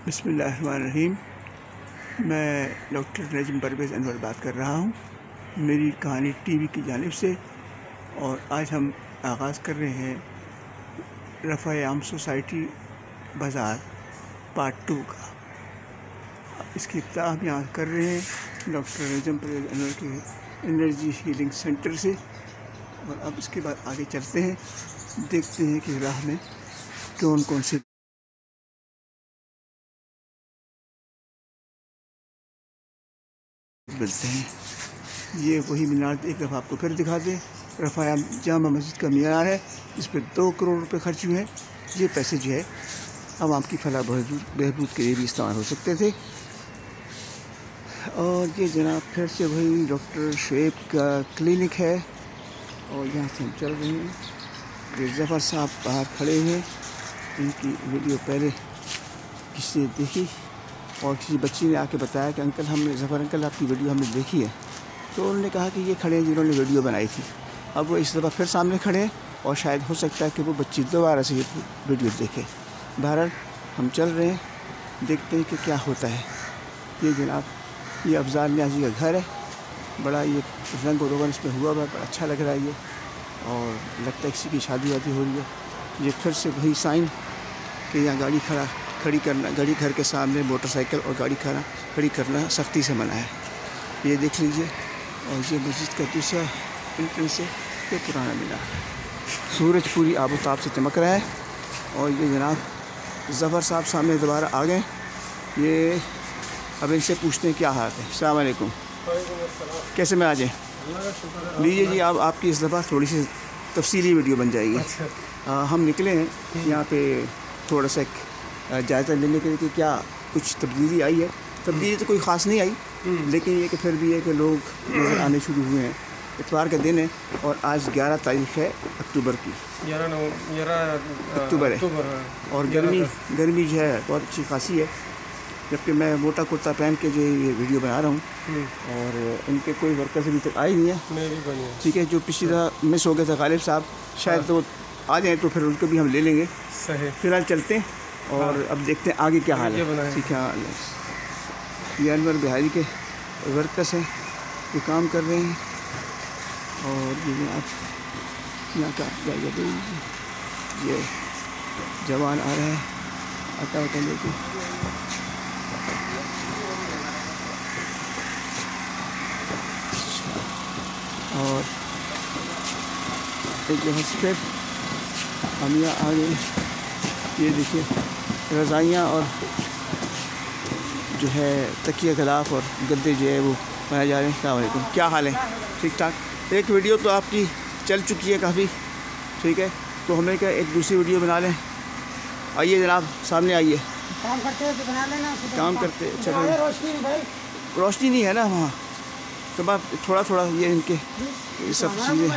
बिस्मिल्लाहिर्रहमानिर्रहीम। मैं डॉक्टर नजम परवेज़ अनवर बात कर रहा हूँ, मेरी कहानी टीवी की जानिब से। और आज हम आगाज़ कर रहे हैं रफ़ा आम सोसाइटी बाज़ार पार्ट 2 का। इसकी इब्तिदा हम यहाँ कर रहे हैं डॉक्टर नजम परवेज़ अनवर के एनर्जी हीलिंग सेंटर से। और अब इसके बाद आगे चलते हैं, देखते हैं कि राह में कौन कौन से मिलते हैं। ये वही मीनार एक दफ़ा आपको फिर दिखा दें। रफ़ा जामा मस्जिद का मीनार है, इस पर 2 करोड़ रुपए खर्च हुए हैं। ये पैसे जो है आवाम की फलाह बहबूद के लिए भी इस्तेमाल हो सकते थे। और ये जनाब फिर से वही डॉक्टर शुएब का क्लिनिक है और यहाँ से हम चल रहे हैं। ये ज़फ़र साहब बाहर खड़े हैं, इनकी वीडियो पहले किसी ने देखी और किसी बच्ची ने आके बताया कि अंकल हमने ज़फ़र अंकल आपकी वीडियो हमने देखी है। तो उन्होंने कहा कि ये खड़े हैं जिन्होंने वीडियो बनाई थी। अब वो इस दफ़ा फिर सामने खड़े हैं और शायद हो सकता है कि वो बच्ची दोबारा से ये वीडियो देखे। बहरहाल हम चल रहे हैं, देखते हैं कि क्या होता है। ये जनाब ये अफज़ाल न्याज़ी का घर है, बड़ा ये रंग और रोगन इस पर हुआ बड़ा अच्छा लग रहा है ये। और लगता है किसी की शादी वादी हो रही है। ये फिर से वही साइन कि यहाँ खड़ी करना, गाड़ी घर के सामने मोटरसाइकिल और गाड़ी खड़ी करना सख्ती से मना है। ये देख लीजिए। और ये मस्जिद का दूसरा एंट्रेंस है, ये पुराना मीनार। सूरज पूरी आबोताब से चमक रहा है। और ये जनाब ज़फ़र साहब सामने दोबारा आ गए। ये अब इनसे पूछते हैं क्या हाल है। अस्सलाम वालेकुम, कैसे में आ जाए? लीजिए जी, अब आपकी इस दफ़ा थोड़ी सी तफसीली वीडियो बन जाएगी। हम निकले हैं यहाँ पे थोड़ा सा जायज़ा लेने के लिए कि क्या कुछ तब्दीली आई है। तब्दीली तो कोई ख़ास नहीं आई, लेकिन ये कि फिर भी है कि लोग नज़र आने शुरू हुए हैं। इतवार का दिन है और आज 11 तारीख़ है अक्टूबर की, 11 अक्टूबर है। और गर्मी जो है बहुत अच्छी खासी है। जबकि मैं मोटा कुर्ता पहन के जो ये वीडियो बना रहा हूँ और इनके कोई वर्कर्स अभी तक आए नहीं है। ठीक है, जो पिछली दफ़ा मिस हो गए थे गालिब साहब, शायद तो आ जाएँ तो फिर उनको भी हम ले लेंगे। फ़िलहाल चलते हैं और अब देखते हैं आगे क्या हाल है। ठीक है, ये अनवर बिहारी के वर्कर्स हैं, ये काम कर रहे हैं। और ये आप यहाँ का जाइए, ये जवान आ रहा है आटा वाटा लेके। और एक जगह से फिर हम यहाँ आ गए। ये देखिए रज़ाइयाँ और जो है तकिया गलाफ और गद्दे जो है वो बनाए जा रहे हैं। अस्सलाम वालेकुम, क्या हाल है? ठीक ठाक। एक वीडियो तो आपकी चल चुकी है काफ़ी, ठीक है, तो हमें क्या एक दूसरी वीडियो बना लें। आइए जनाब, सामने आइए। काम करते तो बना लेना। काम करते रोशनी नहीं है ना वहाँ, तो आप थोड़ा थोड़ा ये इनके ये सब चीज़ें।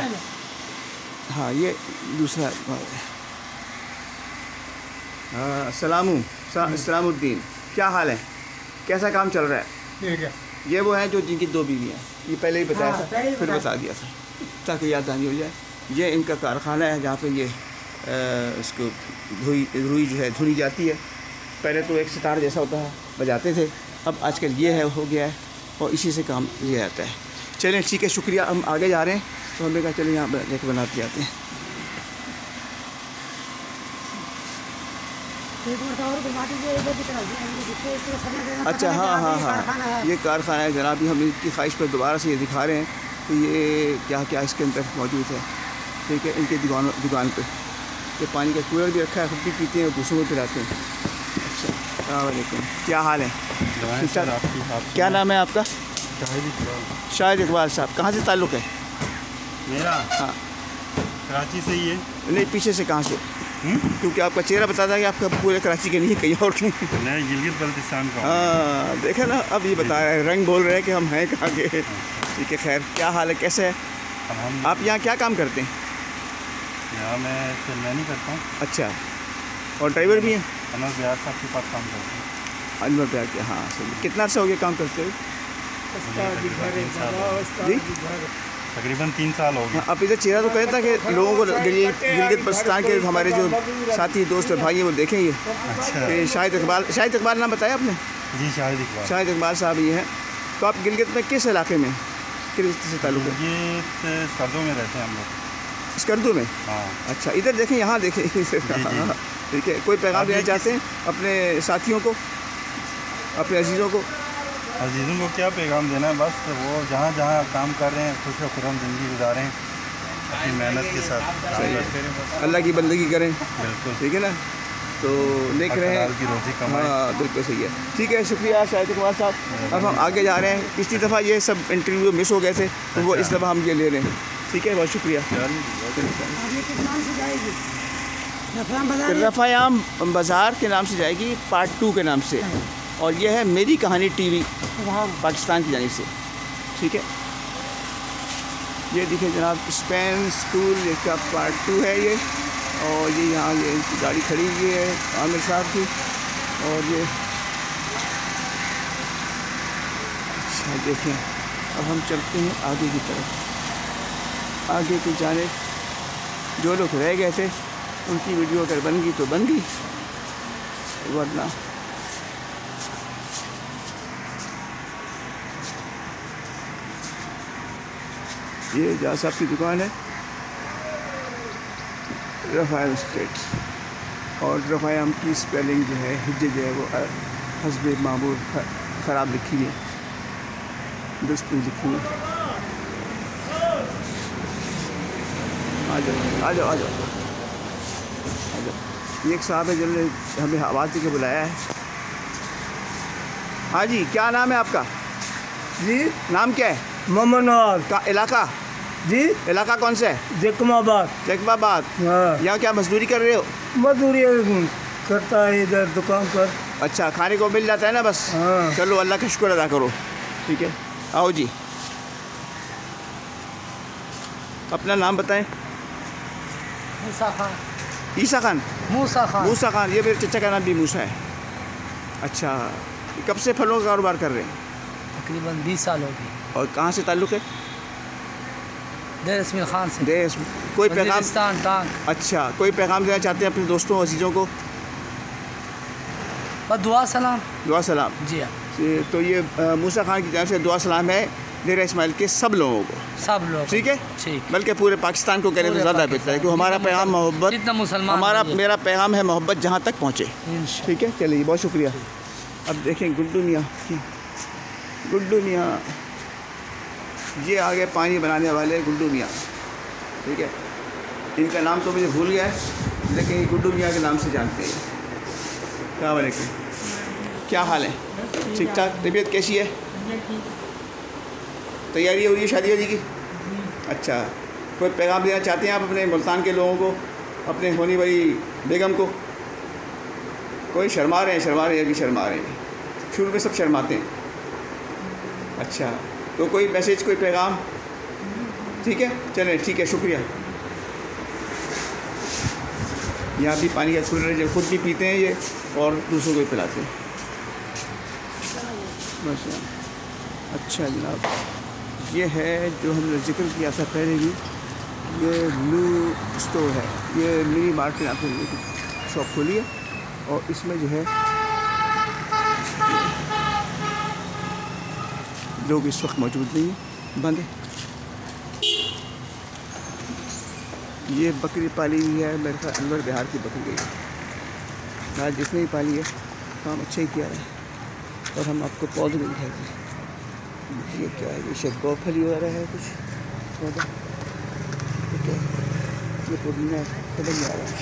हाँ, ये दूसरा सलामुद्दीन, क्या हाल है? कैसा काम चल रहा है? ठीक है। ये वो हैं जो जिनकी 2 बीवियाँ हैं, ये पहले ही बताया था, फिर बता दिया था ताकि याद दहानी हो जाए। ये इनका कारखाना है जहाँ पे ये इसको रुई जो है धुनी जाती है। पहले तो एक सितार जैसा होता है, बजाते थे, अब आजकल ये है हो गया है और इसी से काम लिया जाता है। चलें ठीक है, शुक्रिया। हम आगे जा रहे हैं तो हमने कहा चलें यहाँ देख बनाते जाते हैं। अच्छा, हाँ, ये कारखाना है जनाब। हम इनकी ख्वाहिश पर दोबारा से ये दिखा रहे हैं कि ये क्या क्या इसके अंदर मौजूद है। ठीक है, इनके दुकान पे ये पानी का कूलर भी रखा है, खुद भी पीते हैं और दूसरों को पिलाते हैं। अच्छा, अस्सलाम वालेकुम, क्या हाल है? क्या नाम है आपका? शाहिद इकबाल साहब। कहाँ से ताल्लुक़ है मेरा? हाँ, कराची से ही है। नहीं, पीछे से कहाँ से? क्योंकि आपका चेहरा बताता है कि आपका पूरे कराची के नहीं, कहीं और नहीं। मैं गिलगित बल्तिस्तान का। हाँ, देखा ना, अब ये बता रहे हैं, रंग बोल रहे हैं कि हम हैं कहाँ के। ठीक है, खैर, क्या हाल है, कैसे है? आप यहाँ क्या काम करते हैं? यहाँ मैं सेलमैनी करता हूँ। अच्छा, और ड्राइवर भी हैं? अनवर बिहार साहब के पास काम करता हूँ। अनवर बिहार के, हाँ। सही। कितना अर्सा हो गया काम करते हुए? जी, तकरीबन 3 साल हो गए। आप इधर चेहरा तो कहता कि लोगों को गिलगित बल्तिस्तान के हमारे जो साथी दोस्त भाई हैं वो देखें ये। अच्छा। कि शाहिद इकबाल नाम बताया आपने? जी शाहिद इकबाल साहब ये हैं। तो आप गिलगित में किस इलाके में, किस से ताल्लुक़ है? ये स्कर्दू में रहते हैं हम लोग। स्कर्दू में? हाँ। अच्छा, इधर देखें, यहाँ देखें। ठीक है, कोई पैगाम देना चाहते हैं अपने साथियों को, अपने अजीज़ों को? अजीज़ों को क्या पैगाम देना है, बस वो जहाँ जहाँ काम कर रहे हैं खुश व खुर्रम ज़िंदगी गुजारें, अपनी मेहनत के साथ काम करते रहें, अल्लाह की बंदगी करें। बिल्कुल ठीक है ना, तो नेक रहें, की रोज़ी कमाएं। हाँ बिल्कुल सही है। ठीक है, शुक्रिया शाहिद इकबाल साहब। अब हम आगे जा रहे हैं। पिछली दफ़ा ये सब इंटरव्यू मिस हो गए थे, तो वो इस दफ़ा हम ये ले रहे हैं। ठीक है, बहुत शुक्रिया। रफ़ायाम बाज़ार के नाम से जाएगी, पार्ट 2 के नाम से, और ये है मेरी कहानी टीवी पाकिस्तान की जानिब से। ठीक है, ये देखिए जनाब, स्पेन स्कूल का पार्ट 2 है ये, और ये यहाँ ये इनकी गाड़ी खड़ी हुई है आमिर साहब की, और ये अच्छा देखें। अब हम चलते हैं आगे की तरफ, आगे की जानिब। जो लोग रह गए थे उनकी वीडियो अगर बन गई तो बन गई, वरना ये जहाँ साहब की दुकान है, रफ़ायाम स्टेट, और रफ़ायाम की स्पेलिंग जो है, हिज्जे जो है वो हस्बे मामूल ख़राब लिखी है, दुरुस्त नहीं लिखी है। आ जाओ आ जाओ आ जाओ आ जाओ। ये एक साहब है जिन्होंने हमें आवाज़ देके बुलाया है। हाँ जी, क्या नाम है आपका? जी, नाम क्या है? मोहम्मद नवाज। का इलाका? जी, इलाका कौन सा है? जैकमाबाद। जैकबाबाद। हाँ, यहाँ क्या मजदूरी कर रहे हो? मजदूरी करता है इधर दुकान पर। अच्छा, खाने को मिल जाता है ना बस? हाँ। चलो, अल्लाह का शुक्र अदा करो। ठीक है, आओ जी, अपना नाम बताएं। मूसा खान। ईसा खान? मूसा खान। मूसा खान, ये मेरे चचा का नाम भी मूसा है। अच्छा, कब से फलों का कारोबार कर रहे हैं? तकरीबन 20 साल हो गए। और कहाँ से ताल्लुक़ है? देर इसमिल खान से। देश। कोई पैगाम? वज़ीरिस्तान टांग। अच्छा, कोई पैगाम देना चाहते हैं अपने दोस्तों अजीज़ों को? बस दुआ सलाम। दुआ सलाम। जी हाँ, तो ये मूसा खान की जानब से दुआ सलाम है डेरा इस्माइल के सब लोगों को। सब लोग। ठीक है, ठीक। बल्कि पूरे पाकिस्तान को कहने तो ज़्यादा बेहतर है, क्योंकि हमारा पैगाम मोहब्बत, जितना मुसलमान हमारा हैं। मेरा पैगाम है मोहब्बत जहाँ तक पहुँचे। इंशाअल्लाह। ठीक है, चलिए, बहुत शुक्रिया। अब देखें गुड्डू मियाँ, गुड्डू मियाँ ये आगे पानी बनाने वाले गुड्डू मियाँ। ठीक है, इनका नाम तो मुझे भूल गया है, लेकिन ये गुड्डू मियाँ के नाम से जानते हैं। अस्सलाम वालेकुम, क्या हाल है? ठीक ठाक? तबीयत कैसी है? तैयारी हो रही है शादी वादी की? अच्छा, कोई पैगाम देना चाहते हैं आप अपने मुल्तान के लोगों को, अपने होनी वाली बेगम को? कोई शर्मा रहे हैं, अभी शर्मा रहे हैं, शुरू में सब शर्माते हैं। अच्छा, तो कोई मैसेज, कोई पैगाम? ठीक है, चलें, ठीक है, शुक्रिया। यहाँ भी पानी का खुल रहे, खुद भी पीते हैं ये और दूसरों को भी पिलाते हैं। अच्छा जनाब, ये है जो हमने जिक्र किया था पहले भी, ये ब्लू स्टोर है, ये मिनी मार्ट के नाम से शॉप खोली है, और इसमें जो है लोग इस वक्त मौजूद नहीं हैं, बंद है। ये बकरी पाली हुई है, मेरे ख्याल अनवर बिहार की बकरी है। आज जिसने ही पाली है काम अच्छा ही किया है। और हम आपको पौधे भी दिखाएंगे। ये क्या है? ये शायद गौफली वगैरह है कुछ पौधा। ठीक है, ये पुदीना खत्म नहीं आ रहा है।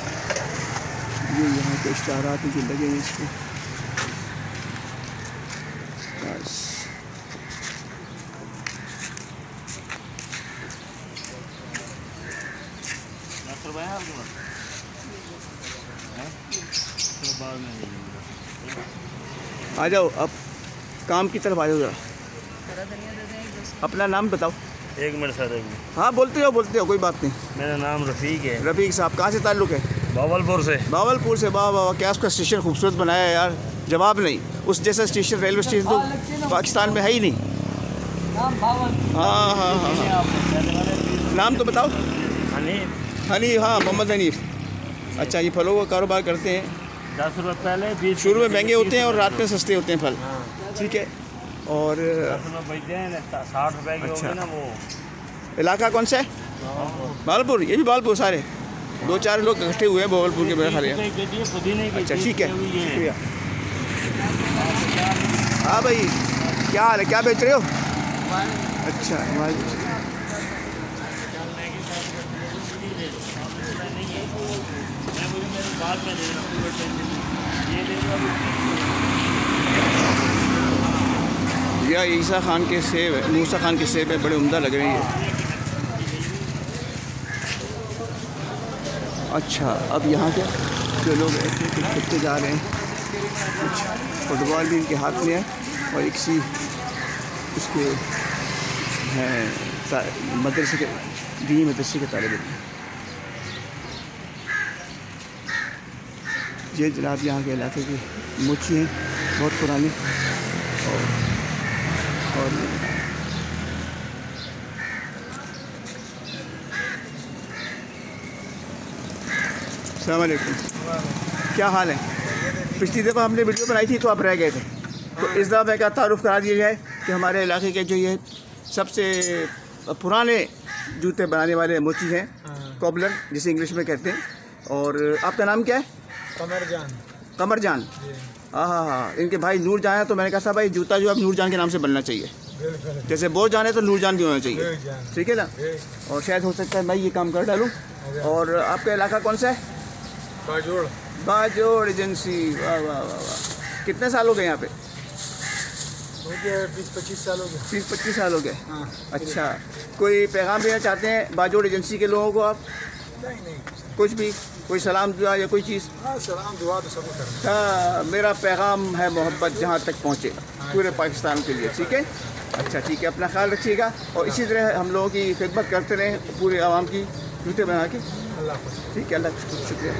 ये यहाँ के इश्तारात जो लगे हैं इसमें, बस आ जाओ, अब काम की तरफ आ जाओ ज़रा। अपना नाम बताओ। 1 मिनट सर, 1 मिनट। हाँ, बोलते हो, कोई बात नहीं। मेरा नाम रफ़ीक है। रफ़ीक साहब, कहाँ से ताल्लुक़ है? बावलपुर से। बावलपुर से? वाह वाह, क्या उसका स्टेशन खूबसूरत बनाया है यार, जवाब नहीं। उस जैसा स्टेशन, रेलवे स्टेशन तो पाकिस्तान में है ही नहीं। नाम भावन। हाँ हाँ हाँ हाँ, नाम तो बताओ। हनी, हाँ मोहम्मद हनीफ। अच्छा, ये फलों का कारोबार करते हैं। 10 रुपये पहले 20 शुरू में महंगे होते हैं और रात में सस्ते होते हैं फल। ठीक है। और 10 रुपये बेचते हैं, 60 रुपये के अच्छा। होंगे ना वो। इलाका कौन सा है? भावलपुर। ये भी भावलपुर सारे 2-4 लोग इकट्ठे हुए हैं भावलपुर के मेरे ख्याल है। अच्छा ठीक है, शुक्रिया। हाँ भाई, क्या हाल है, क्या बेच रहे हो? अच्छा, यह ईसा खान के सेब है, मूसा खान के सेब है, बड़े उम्दा लग रहे हैं ये। अच्छा, अब यहाँ के जो लोग ऐसे खेलते जा रहे हैं, कुछ फुटबॉल भी इनके हाथ में है और एक सी उसके हैं मदरसे के दीनी मदरसे के तालिब इल्म। ये जनाब यहाँ के इलाके की मोची हैं, बहुत पुरानी। और अस्सलाम वालेकुम, क्या हाल है? पिछली दफ़ा हमने वीडियो बनाई थी तो आप रह गए थे, तो इस दफ़ा का तारुफ करा दिया जाए कि हमारे इलाके के जो ये सबसे पुराने जूते बनाने वाले मोची हैं, कॉबलर जिसे इंग्लिश में कहते हैं। और आपका नाम क्या है? कमर जान। हाँ हाँ हाँ, इनके भाई नूर जान है, तो मैंने कहा था भाई जूता जो है नूर जान के नाम से बनना चाहिए। जैसे बोझ जान है तो नूर जान भी होना चाहिए, ठीक है ना? और शायद हो सकता है मैं ये काम कर डालूँ। और आपका इलाका कौन सा है? बाजोड़ एजेंसी। वाह वाह वाह वाह। कितने साल हो गए यहाँ पे? 20-25 साल हो गए। 20-25 साल हो गए। अच्छा, कोई पैगाम देना चाहते हैं बाजोड़ एजेंसी के लोगों को आप? नहीं, कुछ भी, कोई सलाम दुआ या कोई चीज़? सलाम दुआ तो सबको करना। हाँ, मेरा पैगाम है मोहब्बत जहाँ तक पहुँचे पूरे पाकिस्तान के लिए, ठीक है? अच्छा ठीक है, अपना ख्याल रखिएगा और इसी तरह हम लोगों की खिदमत करते रहें, पूरे आवाम की जूते बना के। ठीक है, अल्लाह का शुक्रिया।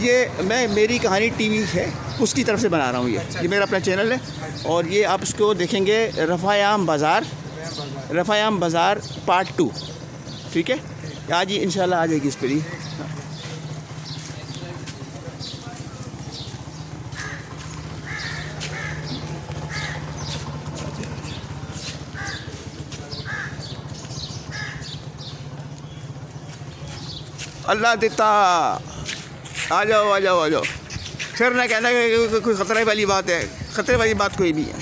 ये मैं मेरी कहानी टीवी है उसकी तरफ से बना रहा हूँ। ये मेरा अपना चैनल है और ये आप इसको देखेंगे रफ़ायाम बाज़ार पार्ट 2। ठीक है, आज ही इंशाल्लाह आ जाएगी इस पर ही। अल्लाह देता। आ जाओ। फिर ना कहना कि कोई ख़तरे वाली बात है, ख़तरे वाली बात कोई नहीं है।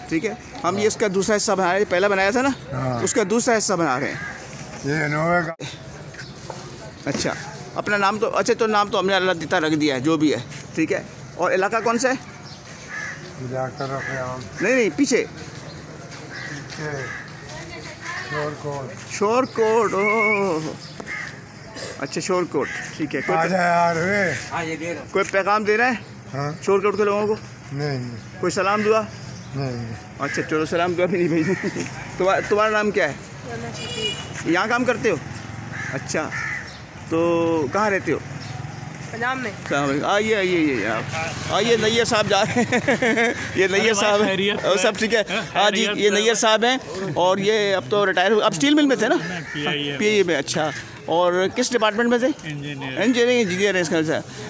ठीक है, हम ये इसका दूसरा हिस्सा बना रहे हैं, पहला बनाया था ना, उसका दूसरा हिस्सा बना रहे हैं। ये इनोवा का। अच्छा, अपना नाम तो अच्छा, तो नाम तो हमने अल्लाह देता रख दिया है, जो भी है। ठीक है, और इलाका कौन सा है? नहीं, पीछे शोरकोट। ओह अच्छा, शोरकोट। ठीक है, कोई पैगाम दे रहा है? हाँ? शोरकोट के लोगों को? नहीं। कोई सलाम दुआ? नहीं। अच्छा चलो, सलाम दुआ भी नहीं भेजी। तुम्हारा नाम क्या है? यहाँ काम करते हो? अच्छा, तो कहाँ रहते हो? पंजाब में। आइए आप आइए, नैयर साहब जा रहे हैं। ये नैयर साहब हैं, सब ठीक है। हाँ जी, ये नैयर साहब हैं और ये अब तो रिटायर हुए। अब स्टील मिल में थे ना? PAE में। अच्छा, और किस डिपार्टमेंट में थे? इंजीनियर है इसका।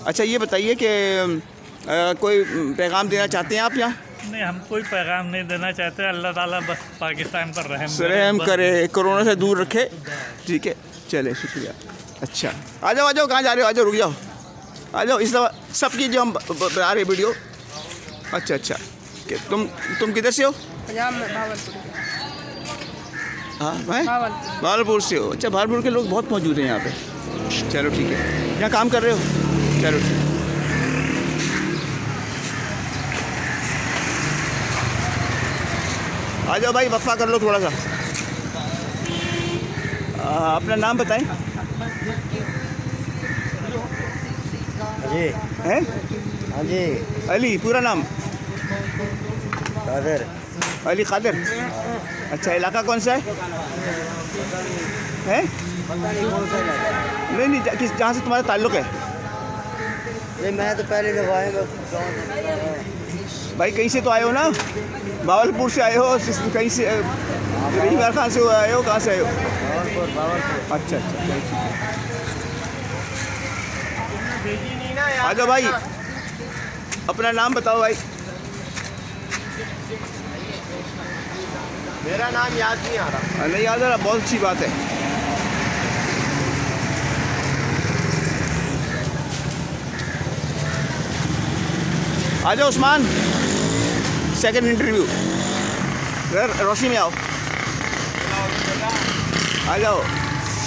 अच्छा, ये बताइए कि कोई पैगाम देना चाहते हैं आप यहाँ? नहीं, हम कोई पैगाम नहीं देना चाहते। अल्लाह ताला बस पाकिस्तान पर रहम करे, कोरोना से दूर रखे। ठीक है, चले, शुक्रिया। अच्छा, आ जाओ, कहाँ जा रहे हो? आ जाओ, रुक जाओ, आ जाओ। इस दफ़ा सबकी जो हम बना रहे वीडियो। अच्छा, कि तुम किधर से हो? पंजाब में, भावलपुर। हाँ, मैं भावलपुर से हो। अच्छा, भावलपुर के लोग बहुत मौजूद हैं यहाँ पे। चलो ठीक है, यहाँ काम कर रहे हो? चलो ठीक। आ जाओ भाई, वफ़ा कर लो थोड़ा सा। अपना नाम बताएं। हैं? हाँ जी। अली, पूरा नाम? कादर। अली कादर। अच्छा, इलाका कौन सा है? हैं? नहीं, किस जहाँ से तुम्हारा ताल्लुक़ है? नहीं, मैं तो पहले दफ़ा आया। भाई कहीं से तो आए हो ना? बावलपुर से आए हो? कहीं से रहीमार खान से आए हो? कहाँ से आए हो? अच्छा अच्छा, आ जाओ भाई, अपना नाम बताओ भाई। मेरा नाम याद नहीं आ रहा। नहीं याद आ रहा, बहुत अच्छी बात है। आ जाओ उस्मान, सेकंड इंटरव्यू। रोशनी में आओ, आ जाओ।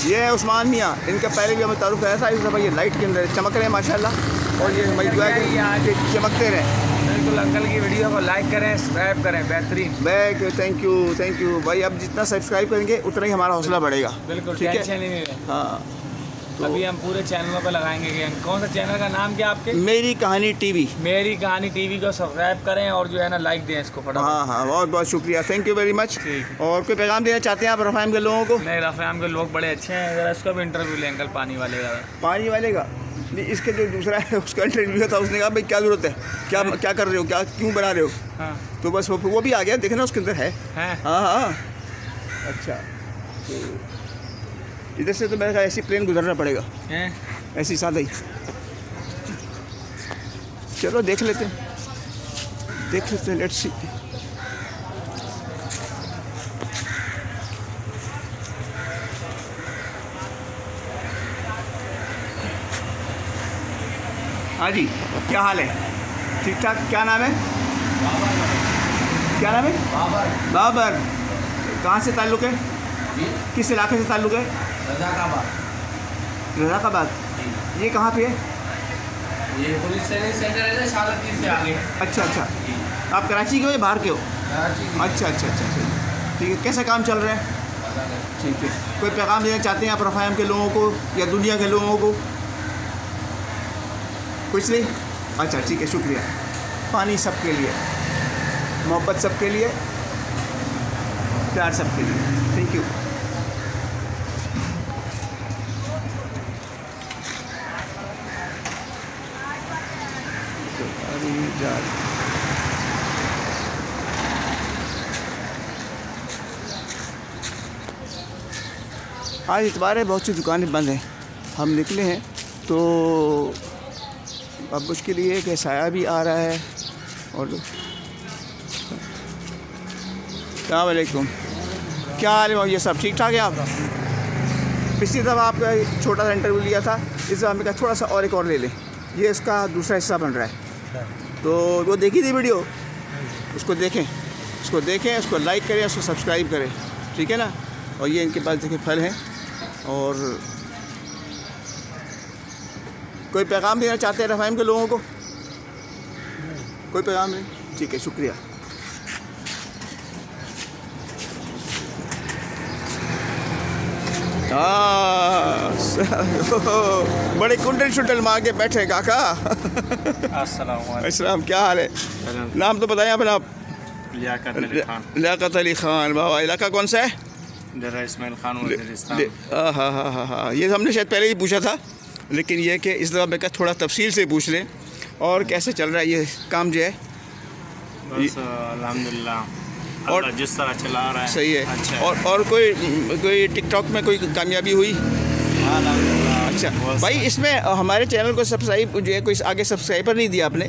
ये है उस्मान मियाँ, इनका पहले भी हमें तारुफ कराया था। इस दफ़ा ये लाइट के अंदर चमक रहे हैं माशाल्लाह, और ये हमारी दुआ है कि चमकते रहें। बिल्कुल, अंकल की वीडियो को लाइक करें, सब्सक्राइब करें, बेहतरीन। बैक थैंक यू भाई। अब जितना सब्सक्राइब करेंगे उतना ही हमारा हौसला बढ़ेगा। बिल्कुल, ठीक है। टेंशन ही नहीं है। हाँ, तो अभी हम पूरे चैनलों पर लगाएंगे कि कौन सा चैनल का नाम क्या आपके? मेरी कहानी टीवी। मेरी कहानी टीवी को सब्सक्राइब करें और जो है ना लाइक दें इसको फटाफट। हाँ, बहुत बहुत शुक्रिया, थैंक यू वेरी मच। और कोई पैगाम देना चाहते हैं आप रफ़ाइम के लोगों को? नहीं, रफ़ाइम के लोग बड़े अच्छे हैं, ज़रा इसका भी इंटरव्यू लें अंकल, पानी वाले का। पानी वाले का नहीं, इसके जो दूसरा है उसका इंटरव्यू था। उसने कहा भाई क्या ज़रूरत है, क्या कर रहे हो, क्या क्यों बना रहे हो? हाँ, तो बस वो भी आ गया, देखना उसके अंदर है। हाँ। अच्छा, तो इधर से तो मेरे ख्याल ऐसी प्लेन गुजरना पड़ेगा, ऐसी सादा ही। चलो देख लेते हैं, लेट्स सी। हाँ जी, क्या हाल है? ठीक ठाक। क्या नाम है? क्या नाम है? बाबर। कहाँ से ताल्लुक़ है? किस इलाके से ताल्लुक़ है? रज़ाकाबाद। ये कहाँ पे है? ये पुलिस सेंटर है ना, शालती से आगे। अच्छा, आप कराची के हो या बाहर के हो? अच्छा, ठीक है। कैसा काम चल रहा है? ठीक है। कोई पैगाम देना चाहते हैं आप रफ़ाइम के लोगों को या दुनिया के लोगों को? कुछ नहीं? अच्छा, ठीक है, शुक्रिया। पानी सबके लिए, मोहब्बत सबके लिए, प्यार सबके लिए। Thank you. आज इतवार है, बहुत सी दुकानें बंद हैं। हम निकले हैं तो अब मुश्किल ये है कि साया भी आ रहा है। और अस्सलाम वालेकुम, क्या हाल है? ये सब ठीक ठाक है? आप पिछली दफ़ा आपका एक छोटा सा इंटरव्यू लिया था, इस दफ़ा हमने कहा थोड़ा सा और एक और ले लें। ये इसका दूसरा हिस्सा बन रहा है। तो वो देखी थी वीडियो, उसको देखें, उसको लाइक करें, उसको सब्सक्राइब करें, ठीक है ना। और ये इनके पास देखें फल हैं। और कोई पैगाम देना चाहते हैं रफ़ाइम के लोगों को? कोई पैगाम नहीं? ठीक है, शुक्रिया। बड़े कुंडल शुंडल मार के बैठे काका। अस्सलाम, क्या हाल है? नाम तो बताएं अपना। आप? लियाकत अली खान। बाबा, इलाका कौन सा है? इस्माइल खान वज़ीरिस्तान। हाँ, ये हमने शायद पहले ही पूछा था, लेकिन ये कि इस दफ़ा मैं क्या थोड़ा तफसील से पूछ लें। और कैसे चल रहा है ये काम जो है? बस अल्हम्दुलिल्लाह, और जिस तरह चला रहा है सही है। अच्छा। और कोई टिकटॉक में कोई कामयाबी हुई? अच्छा भाई, इसमें हमारे चैनल को सब्सक्राइब जो है, कोई आगे सब्सक्राइबर नहीं दिया आपने?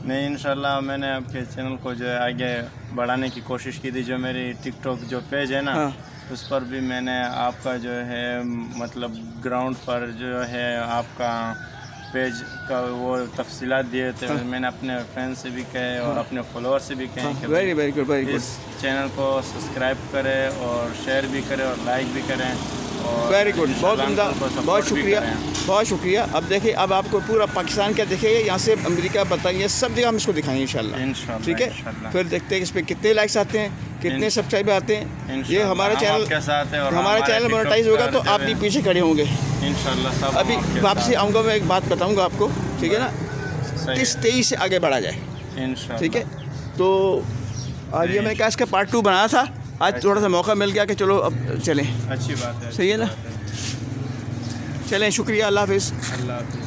नहीं, इंशाल्लाह मैंने आपके चैनल को जो है आगे बढ़ाने की कोशिश की थी। जो मेरी टिकटॉक जो पेज है ना, हाँ। उस पर भी मैंने आपका जो है मतलब ग्राउंड पर जो है आपका पेज का वो तफसीलात दिए थे। हाँ। मैंने अपने फैन से भी कहे और अपने फॉलोअर से भी कहे कि वेरी गुड। इस चैनल को सब्सक्राइब करें और शेयर भी करें और लाइक भी करें। और वेरी गुड, बहुत उम्दा, बहुत शुक्रिया। शुक्रिया। अब देखिए, अब आपको पूरा पाकिस्तान क्या दिखेगा, यहाँ से अमेरिका बताइए, सब जगह हम इसको दिखाएंगे इंशाल्लाह। ठीक है, फिर देखते हैं इस पर कितने लाइक्स आते हैं, कितने सब्सक्राइबर आते हैं। ये हमारा चैनल मोनेटाइज होगा तो आप भी पीछे खड़े होंगे इंशाल्लाह। अभी वापसी आऊँगा, मैं एक बात बताऊँगा आपको, ठीक है ना। 30-23 से आगे बढ़ा जाए, ठीक है। तो आज ये मैंने कहा इसका पार्ट 2 बनाया था, आज थोड़ा सा मौका मिल गया कि चलो अब चलें। अच्छी बात है, सही है ना। चलें, शुक्रिया, अल्लाह हाफ़िज़। अल्लाह हाफ़िज़।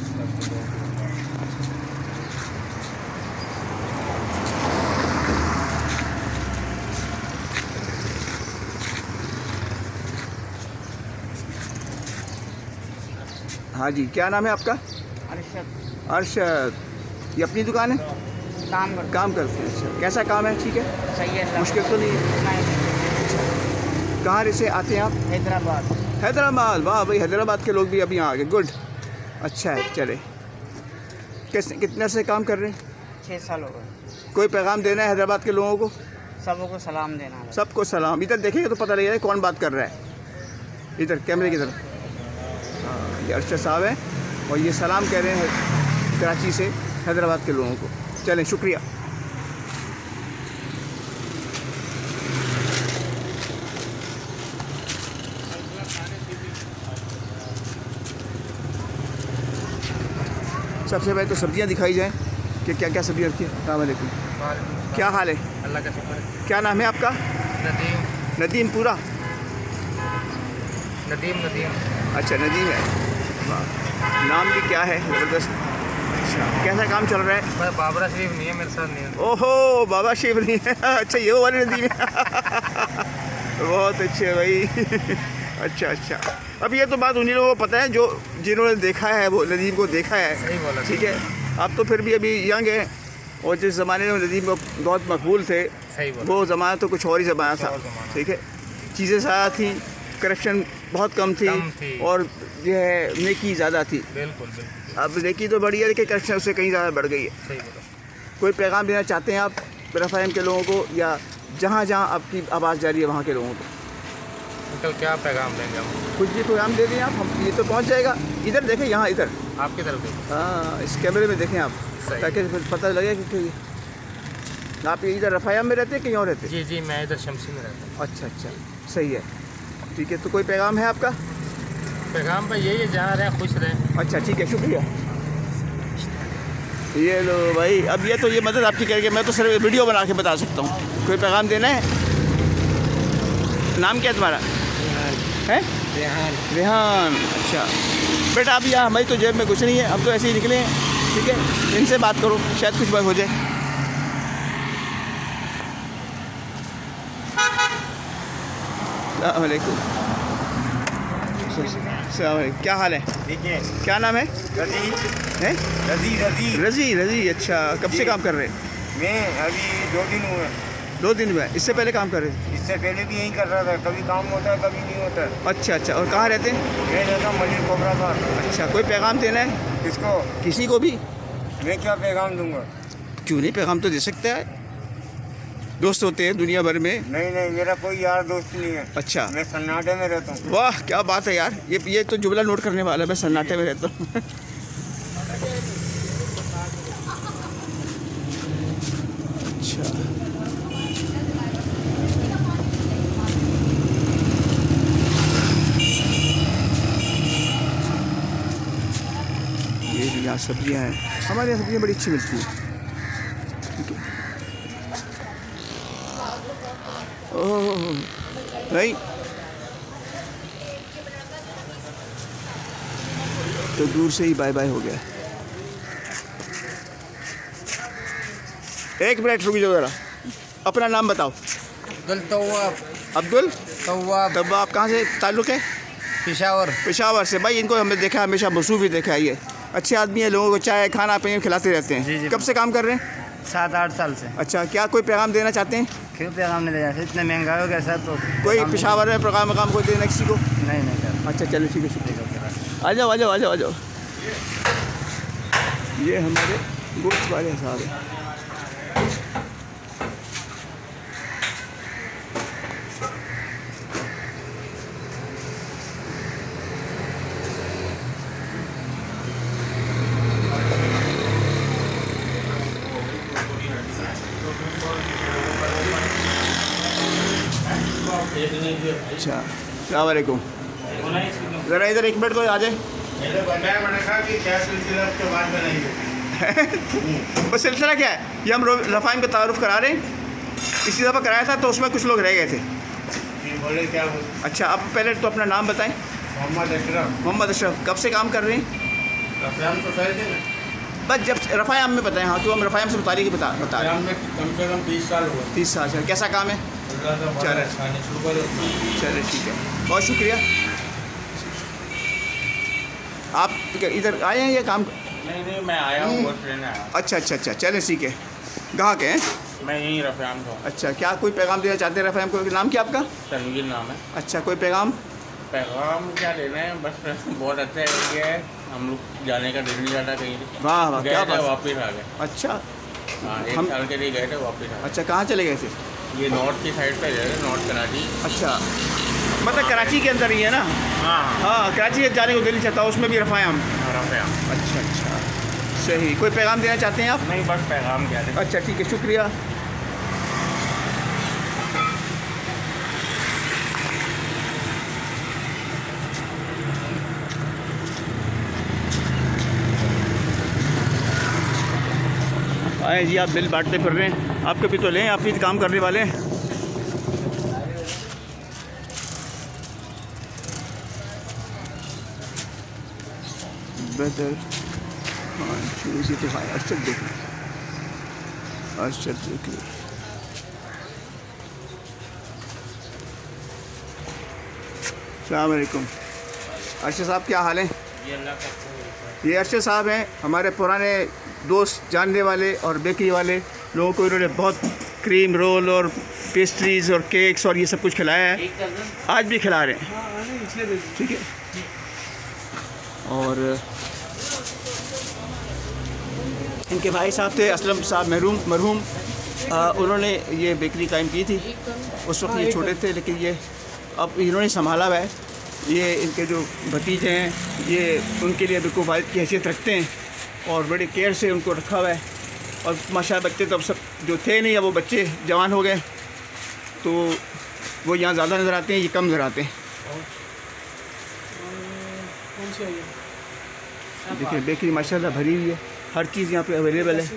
हाँ जी, क्या नाम है आपका? अरशद अरशद। ये अपनी दुकान है? काम करते हैं। अच्छा, कैसा काम है? ठीक है, सही है। मुश्किल तो नहीं है? कहाँ से आते हैं आप? हैदराबाद। हैदराबाद, वाह भाई, हैदराबाद के लोग भी अभी यहाँ आ गए, गुड, अच्छा है। चले, कितने से काम कर रहे हैं? 6 साल हो गए। कोई पैगाम देना है हैदराबाद के लोगों को? सबको सलाम देना है। सबको सलाम। इधर देखेंगे तो पता लगेगा कौन बात कर रहा है। इधर कैमरे की तरफ। हाँ, ये अरशद साहब हैं और ये सलाम कह रहे हैं कराची से हैदराबाद के लोगों को। चलें, शुक्रिया। सबसे पहले तो सब्जियां दिखाई जाएं कि क्या क्या सब्जियां रखी हैं। अस्सलाम वालेकुम, क्या हाल है? अल्लाह का शुक्र है। क्या नाम है आपका? नदीम। नदीम पूरा? नदीम। अच्छा, नदीम है, वाह, नाम भी क्या है, ज़बरदस्त। अच्छा, कैसा काम चल रहा है? पर बाबरा शरीफ नहीं है मेरे साथ, नहीं है। ओहो, बाबा शिव नहीं है। अच्छा, ये वो वाले नदीम है। बहुत अच्छे भाई। अच्छा अच्छा, अब ये तो बात उन्हीं लोगों को पता है जो जिन्होंने देखा है, वो नदीम को देखा है। सही बोला। ठीक है, आप तो फिर भी अभी यंग हैं और जिस ज़माने में नदीम को बहुत मकबूल थे, सही बोला। वो ज़माना तो कुछ और ही ज़माना था। ठीक है, चीज़ें ज़्यादा थी, करप्शन बहुत कम थी और जो है नेकी ज़्यादा थी। बिल्कुल। अब नेकी तो बढ़ी है लेकिन करप्शन उससे कहीं ज़्यादा बढ़ गई है। सही बोला। कोई पैगाम देना चाहते हैं आप रफ़ाइम के लोगों को, या जहाँ जहाँ आपकी आवाज़ जा रही है वहाँ के लोगों को? अंकल क्या पैगाम देंगे हम? कुछ भी प्रोग्राम दे दें आप, हम ये तो पहुँच जाएगा। इधर देखें, यहाँ इधर, आपकी तरफ देखें। हाँ, इस कैमरे में देखें आप, सही। ताकि फिर पता लगे कि आप इधर रफ़ाइम में रहते हैं कहीं और रहते हैं? जी, मैं इधर शमसी में रहता हूँ। अच्छा अच्छा, सही है, ठीक है। तो कोई पैगाम है आपका? पैगाम भाई यही है, जहाँ रहें खुश रहें। अच्छा, ठीक है, शुक्रिया। ये लो भाई, अब ये तो ये मदद आपकी करके मैं तो सिर्फ वीडियो बना के बता सकता हूँ। कोई पैगाम देना है? नाम क्या है तुम्हारा? है रेहान। अच्छा बेटा, अब यहाँ हमारी तो जेब में कुछ नहीं है, अब तो ऐसे ही निकले हैं। ठीक है, इनसे बात करो, शायद कुछ बात हो जाए। अस्सलाम वालेकुम। क्या हाल है? देखिए, क्या नाम है? रजी। हैं? रजी। रजी। अच्छा, कब से काम कर रहे हैं? मैं अभी 2 दिन हुए। 2 दिन में? इससे पहले काम कर रहे थे? इससे पहले भी यही कर रहा था, कभी काम होता है कभी नहीं होता है। अच्छा अच्छा, और कहाँ रहते हैं? मैं रहता हूँ मलिक कोबरा था। अच्छा, कोई पैगाम देना है किसको? किसी को भी? मैं क्या पैगाम दूंगा? क्यों नहीं, पैगाम तो दे सकते हैं, दोस्त होते हैं दुनिया भर में। नहीं, मेरा कोई यार दोस्त नहीं है। अच्छा, मैं सन्नाटे में रहता हूँ। वाह क्या बात है यार, ये तो जुमला नोट करने वाला है, मैं सन्नाटे में रहता हूँ। अच्छा, ये जो यहाँ सब्जियाँ हैं, हमारे यहाँ सब्जियाँ बड़ी अच्छी मिलती हैं। ठीक है, ओह नहीं तो दूर से ही बाय बाय हो गया। 1 मिनट रुक जाओ ज़रा, अपना नाम बताओ। अब्दुल तब आप कहाँ से ताल्लुक़ है? पेशावर से। भाई इनको हमने देखा, हमेशा मसूफ़ ही देखा है, ये अच्छे आदमी है, लोगों को चाय खाना पीने खिलाते रहते हैं। जी। कब से काम कर रहे हैं? 7-8 साल से। अच्छा, क्या कोई पैगाम देना चाहते हैं? क्यों पैगाम नहीं देना, इतना महंगा हो गया सर। तो कोई पेशावर में प्रोग्राम कोई देना किसी को? नहीं सर। अच्छा चलो ठीक है, शुक्रिया। आ जाओ। ये हमारे गोश्त वाले साहब हैं। अच्छा, अस्सलाम वालेकुम। ज़रा इधर 1 मिनट तो आ जाए। बस सिलसिला क्या है, ये हम रफ़ाइम का तारुफ करा रहे हैं। इसी दफ़ा कराया था तो उसमें कुछ लोग रह गए थे। बोले क्या? अच्छा, आप पहले तो अपना नाम बताएं। मोहम्मद अशरफ। कब से काम कर रहे हैं? तो सही थे ना? बस जब रफ़ाइम में बताएं। हाँ, तो हम रफ़ाइम से मुतालिक बता रहे हैं। कम से कम 30 साल हुआ। 30 साल से। कैसा काम है? चलो ठीक है, बहुत शुक्रिया। आप इधर आए हैं या काम? नहीं मैं आया हूँ, बस लेने आया। अच्छा, चलें ठीक है। कहाँ के हैं? मैं यहीं रफ़याम का हूँ। अच्छा, क्या कोई पैगाम देना चाहते हैं रफ़याम को? नाम क्या आपका? तनवीर नाम है। अच्छा, कोई पैगाम क्या लेना है, बस बहुत अच्छा एरिया है, हम लोग जाने का दिल नहीं जाता कहीं। वाह क्या बात। वापस आ गए। अच्छा, हाँ, 1 साल के लिए गए थे, वापस आ गए। अच्छा, कहाँ चले गए थे? ये नॉर्थ की साइड पे है, नॉर्थ कराची। अच्छा, मतलब कराची के अंदर ही है ना? हाँ, कराची के जाने को दिल नहीं चाहता, उसमें भी रफ़याम। अच्छा, सही। कोई पैगाम देना चाहते हैं आप? नहीं, बस पैगाम क्या है। अच्छा ठीक है, शुक्रिया। आए जी, आप बिल बांटते फिर रहे हैं, आपके भी तो लें, आप भी काम करने वाले हैं। बेहतर हाँ शुरू तो हाँ अरशद देख ली, अरशद देख ली। अस्सलाम वालेकुम। अरशद साहब क्या हाल है? ये अरशद साहब हैं, हमारे पुराने दोस्त, जानने वाले और बेकरी वाले लोगों को इन्होंने बहुत क्रीम रोल और पेस्ट्रीज़ और केक्स और ये सब कुछ खिलाया है, आज भी खिला रहे हैं। ठीक है। और इनके भाई साहब थे असलम साहब मरहूम, उन्होंने ये बेकरी कायम की थी। उस वक्त ये छोटे थे, लेकिन ये अब इन्होंने संभाला हुआ है। ये इनके जो भतीजे हैं, ये उनके लिए बिल्कुल वालिद की हैसियत रखते हैं और बड़े केयर से उनको रखा हुआ है। और माशाअल्लाह बच्चे तो अब सब जो थे नहीं, अब वो बच्चे जवान हो गए, तो वो यहाँ ज़्यादा नज़र आते हैं, ये कम नज़र आते हैं। देखिए बेकरी माशाअल्लाह भरी हुई है, हर चीज़ यहाँ पे अवेलेबल है।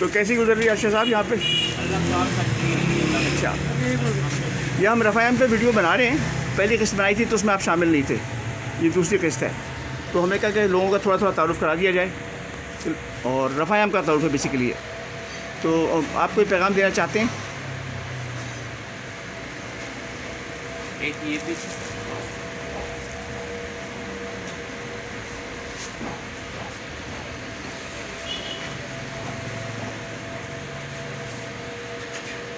तो कैसी गुजर रही है अर्शद साहब यहाँ पे? अच्छा, ये हम रफ़ायाम पे वीडियो बना रहे हैं। पहली किस्त बनाई थी तो उसमें आप शामिल नहीं थे, ये दूसरी किस्त है, तो हमें कहा कि लोगों का थोड़ा थोड़ा तारुफ़ करा दिया जाए, और रफ़ायाम का तारुफ़ है बेसिकली। तो आप कोई पैगाम देना चाहते हैं? एक ये भी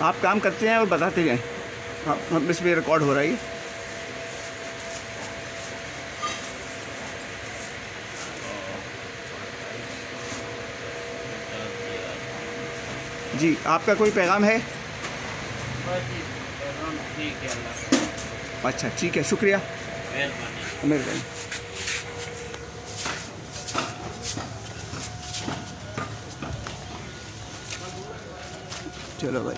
आप काम करते हैं और बताते जाएँ, हम इसमें रिकॉर्ड हो रहा है। जी, आपका कोई पैगाम है? ठीक है, अल्लाह। अच्छा ठीक है, शुक्रिया, मेहरबानी। चलो भाई,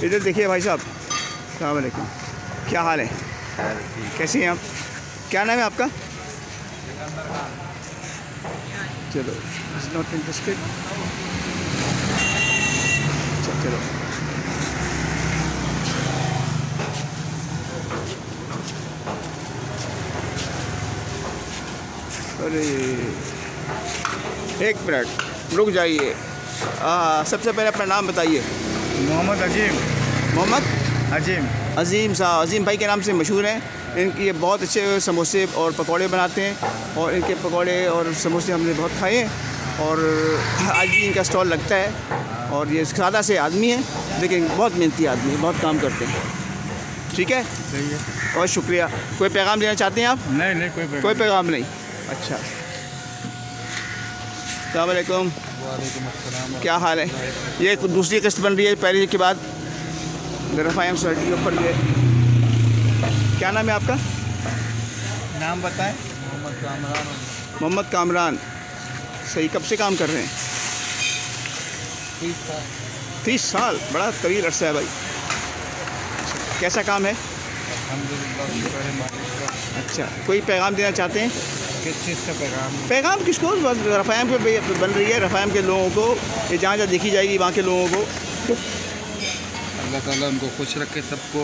इधर देखिए भाई साहब। अस्सलाम वालेकुम, क्या हाल है? कैसे हैं आप? क्या नाम है आपका? चलो, इज नॉट इंटरेस्टेड। चलो अरे एक मिनट रुक जाइए। सबसे पहले अपना नाम बताइए। मोहम्मद अजीम साहब, अजीम भाई के नाम से मशहूर हैं। इनकी ये बहुत अच्छे समोसे और पकौड़े बनाते हैं, और इनके पकौड़े और समोसे हमने बहुत खाए हैं, और आज भी इनका स्टॉल लगता है। और ये सादा से आदमी है, लेकिन बहुत मेहनती आदमी है, बहुत काम करते हैं। ठीक है, सही है। बहुत शुक्रिया। कोई पैगाम देना चाहते हैं आप? नहीं कोई पैगाम नहीं। अच्छा, अस्सलाम वालेकुम। क्या हाल है? ये दूसरी किस्त बन रही है पहले के बाद, रफ़ायाम सोसाइटी के ऊपर। ये क्या नाम है आपका? नाम बताएं। मोहम्मद कामरान। सही, कब से काम कर रहे हैं? 30 साल, बड़ा तवील अरसा है भाई। कैसा काम है? अच्छा, कोई पैगाम देना चाहते हैं? किस चीज़ का पैगाम? पैगाम किसको? बस रफ़ायम पे बन रही है, रफ़ायम के लोगों को, ये जहाँ जहाँ देखी जाएगी वहाँ के लोगों को। अल्लाह ताला उनको खुश रखे, सबको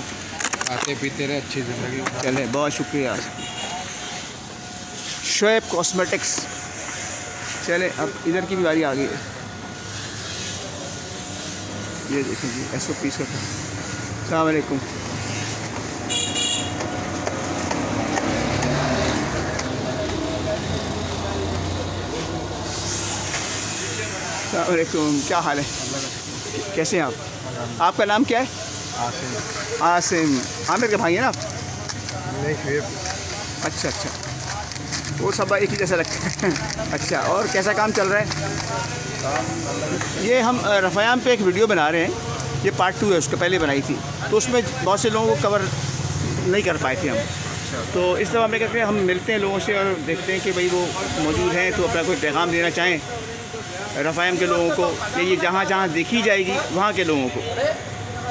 खाते पीते रहे, अच्छी ज़िंदगी। चलें, बहुत शुक्रिया। शोएब कॉस्मेटिक्स। चलें, अब इधर की भी बारी आ गई है। ये देखें जी, SOP का। अस्सलाम वालेकुम। अस्सलाम वालेकुम, क्या हाल है? कैसे हैं आप? आपका नाम क्या है? आसिम। आमिर के भाई हैं ना आप? नहीं, अच्छा अच्छा, वो सब एक ही जैसा लगता है। अच्छा, और कैसा काम चल रहा है? ये हम रफ़ायाम पे एक वीडियो बना रहे हैं, ये पार्ट 2 है, उसके पहले बनाई थी, तो उसमें बहुत से लोगों को कवर नहीं कर पाए थे हम। तो इस दफ़ा हमें कहते हैं हम मिलते हैं लोगों से और देखते हैं कि भाई वो मौजूद हैं तो अपना कोई पैगाम देना चाहें रफ़ायम के लोगों को, कि ये जहाँ जहाँ देखी जाएगी वहाँ के लोगों को।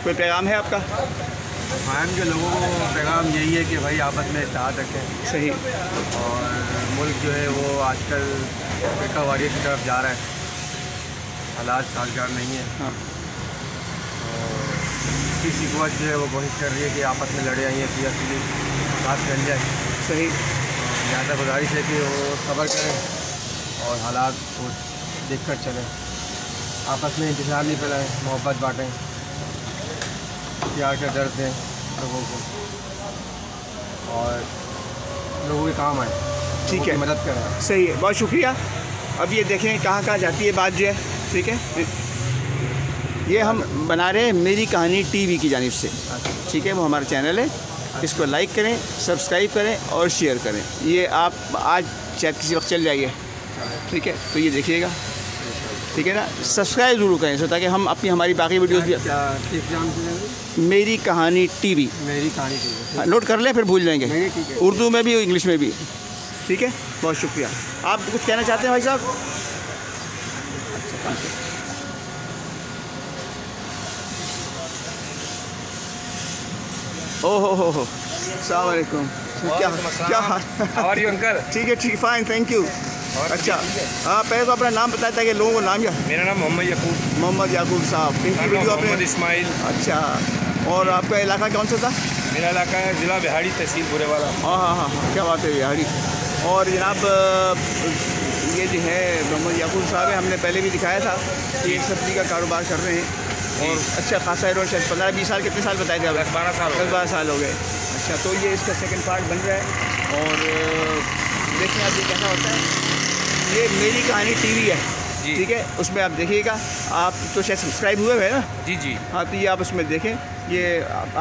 कोई पैगाम है आपका? रफ़ायम के लोगों को पैगाम यही है कि भाई आपस में इत्तेहाद रखें। सही। और मुल्क जो है वो आजकल फ़िरक़ावारी की तरफ जा रहा है, हालात साजगार नहीं है। हाँ। और किसी हुकूमत जो है वो कोशिश कर रही है कि आपस में लड़े आई हैं, सियासी बात कर जाए। सही। ज़्यादा गुजारिश है कि वो सब्र करें और हालात को देख कर चलें, आपस में इंतज़ार नहीं फैलाएँ, मोहब्बत बाँटें, प्यार का दर्द दें लोगों को और लोगों के काम आए, ठीक है, मदद करें। सही है, बहुत शुक्रिया। अब ये देखें कहाँ कहाँ जाती है बात जो है। ठीक है, ये हम बना रहे हैं मेरी कहानी TV की जानिब से। ठीक है, वो हमारा चैनल है, इसको लाइक करें, सब्सक्राइब करें और शेयर करें। ये आप आज शायद किसी वक्त चल जाइए। ठीक है, तो ये देखिएगा, ठीक है ना, सब्सक्राइब ज़रूर करें सो ताकि हम अपनी हमारी बाकी वीडियोस भी। मेरी कहानी TV। मेरी कहानी TV नोट कर लें, फिर भूल जाएंगे। ठीक है। उर्दू में भी, इंग्लिश में भी। ठीक है, बहुत शुक्रिया। आप कुछ कहना चाहते हैं भाई साहब? ओहो, अस्सलाम वालेकुम। क्या हाल? अंकल? ठीक है, ठीक, फाइन, थैंक यू। अच्छा, हाँ, पहले तो अपना नाम बताया था कि लोगों को नाम। या मेरा नाम मोहम्मद याकूब साहब, इनकी वीडियो आपने? इस्माइल। अच्छा, और आपका इलाका कौन सा था? मेरा इलाका है ज़िला बिहाड़ी, तहसील बुरेवाला। हाँ, क्या बात है, बिहाड़ी। और जनाब ये जो है मोहम्मद याकूब साहब है, हमने पहले भी दिखाया था कि एक सब्ज़ी का कारोबार कर रहे हैं और अच्छा खासा है। शायद 15-20 साल, कितने साल बताए थे आप? 10-12 साल हो गए। अच्छा, तो ये इसका सेकंड पार्ट बन रहा है और देखिए आप ये कैसा होता है। ये मेरी कहानी TV है, ठीक है, उसमें आप देखिएगा। आप तो शायद सब्सक्राइब हुए हैं ना? जी। हाँ, तो ये आप उसमें देखें। ये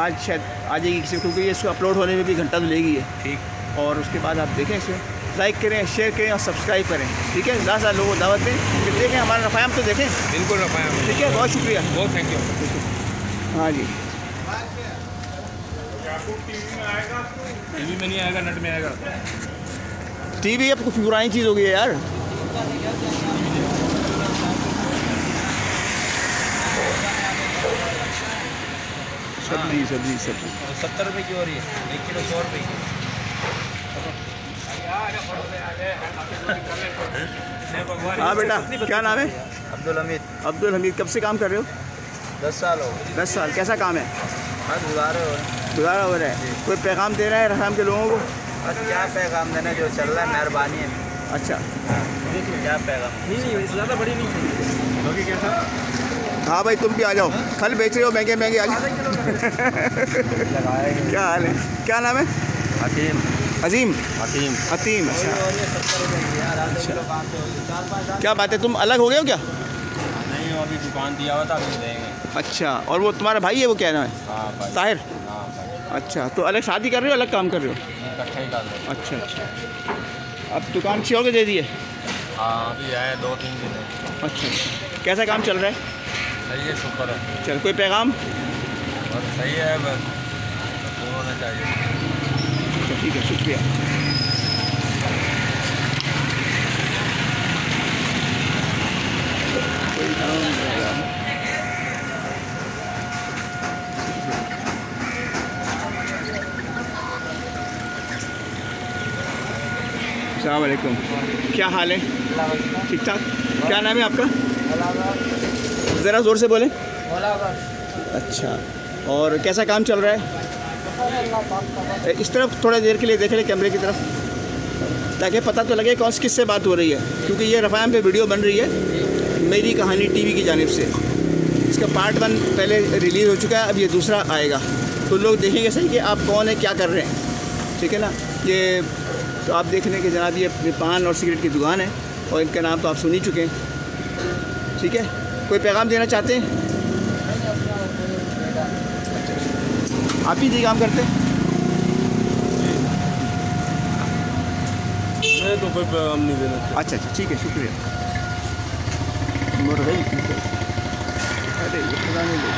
आज शायद आ जाएगी किसी, क्योंकि ये इसको अपलोड होने में भी घंटा तो लेगी है। ठीक। और उसके बाद आप देखें, इसे लाइक करें, शेयर करें और सब्सक्राइब करें। ठीक है, ज़्यादा लोगों को दावत दें कि देखें हमारा रफ़ायम, तो देखें। बिल्कुल रफ़ायम। ठीक है, बहुत शुक्रिया, बहुत थैंक यू। हाँ जी। TV में नहीं आएगा, नेट में आएगा। TV अब कुछ पुरानी चीज़ हो गई है यार। सब्जी 70 रुपये की हो रही है, 1 किलो 100 रुपये की। हाँ बेटा, क्या नाम है? अब्दुल हमीद। कब से काम कर रहे हो? 10 साल हो गए। 10 साल। कैसा काम है? हाँ, गुजारे हो गुजारा हो रहा है। कोई पैगाम दे रहा है रफ़ायम के लोगों को? बस क्या पैगाम देना, जो चल रहा है मेहरबानी है। अच्छा, क्या पैगाम? नहीं, ज़्यादा बड़ी नहीं चाहिए। कैसा? हाँ भाई, तुम भी आ जाओ, फल बेच रहे हो महंगे आ जाओ। क्या हाल है? क्या नाम है? अजीम। हतीम। अच्छा, क्या बात है, तुम अलग हो गए हो क्या? नहीं, अभी दुकान दिया हुआ था, अभी देंगे। अच्छा, और वो तुम्हारा भाई है, वो क्या नाम है? हाँ भाई। ताहिर। हाँ भाई। अच्छा, तो अलग शादी कर रहे हो, अलग काम कर रहे हो? इकट्ठा ही कर रहे। अच्छा, अब दुकान छोड़ के दे दिए? हाँ, अभी आए 2-3 दिन है। अच्छा, कैसा काम चल रहा है? सही है, शुक्र है। चल, कोई पैगाम? बस सही है, बस होना चाहिए। अच्छा, ठीक है, शुक्रिया। कोई काम अस्सलाम वालेकुम, क्या हाल है? ठीक ठाक। क्या नाम है आपका? ज़रा ज़ोर से बोलें। अच्छा, और कैसा काम चल रहा है? इस तरफ थोड़ा देर के लिए देख लें कैमरे की तरफ, ताकि पता तो लगे कौन किससे बात हो रही है, क्योंकि ये रफ़ायम पे वीडियो बन रही है मेरी कहानी टीवी की जानिब से। इसका पार्ट 1 पहले रिलीज़ हो चुका है, अब ये दूसरा आएगा, तो लोग देखेंगे सही कि आप कौन है, क्या कर रहे हैं, ठीक है ना। ये तो आप देख लें कि जनाब ये पान और सिगरेट की दुकान है, और इनका नाम तो आप सुन ही चुके हैं, ठीक है। कोई पैगाम देना चाहते हैं? आप ही जी काम करते हैं? मैं तो कोई पैगाम नहीं देना। अच्छा, ठीक है, शुक्रिया। मुर्गी अरे ये पुराने लोग।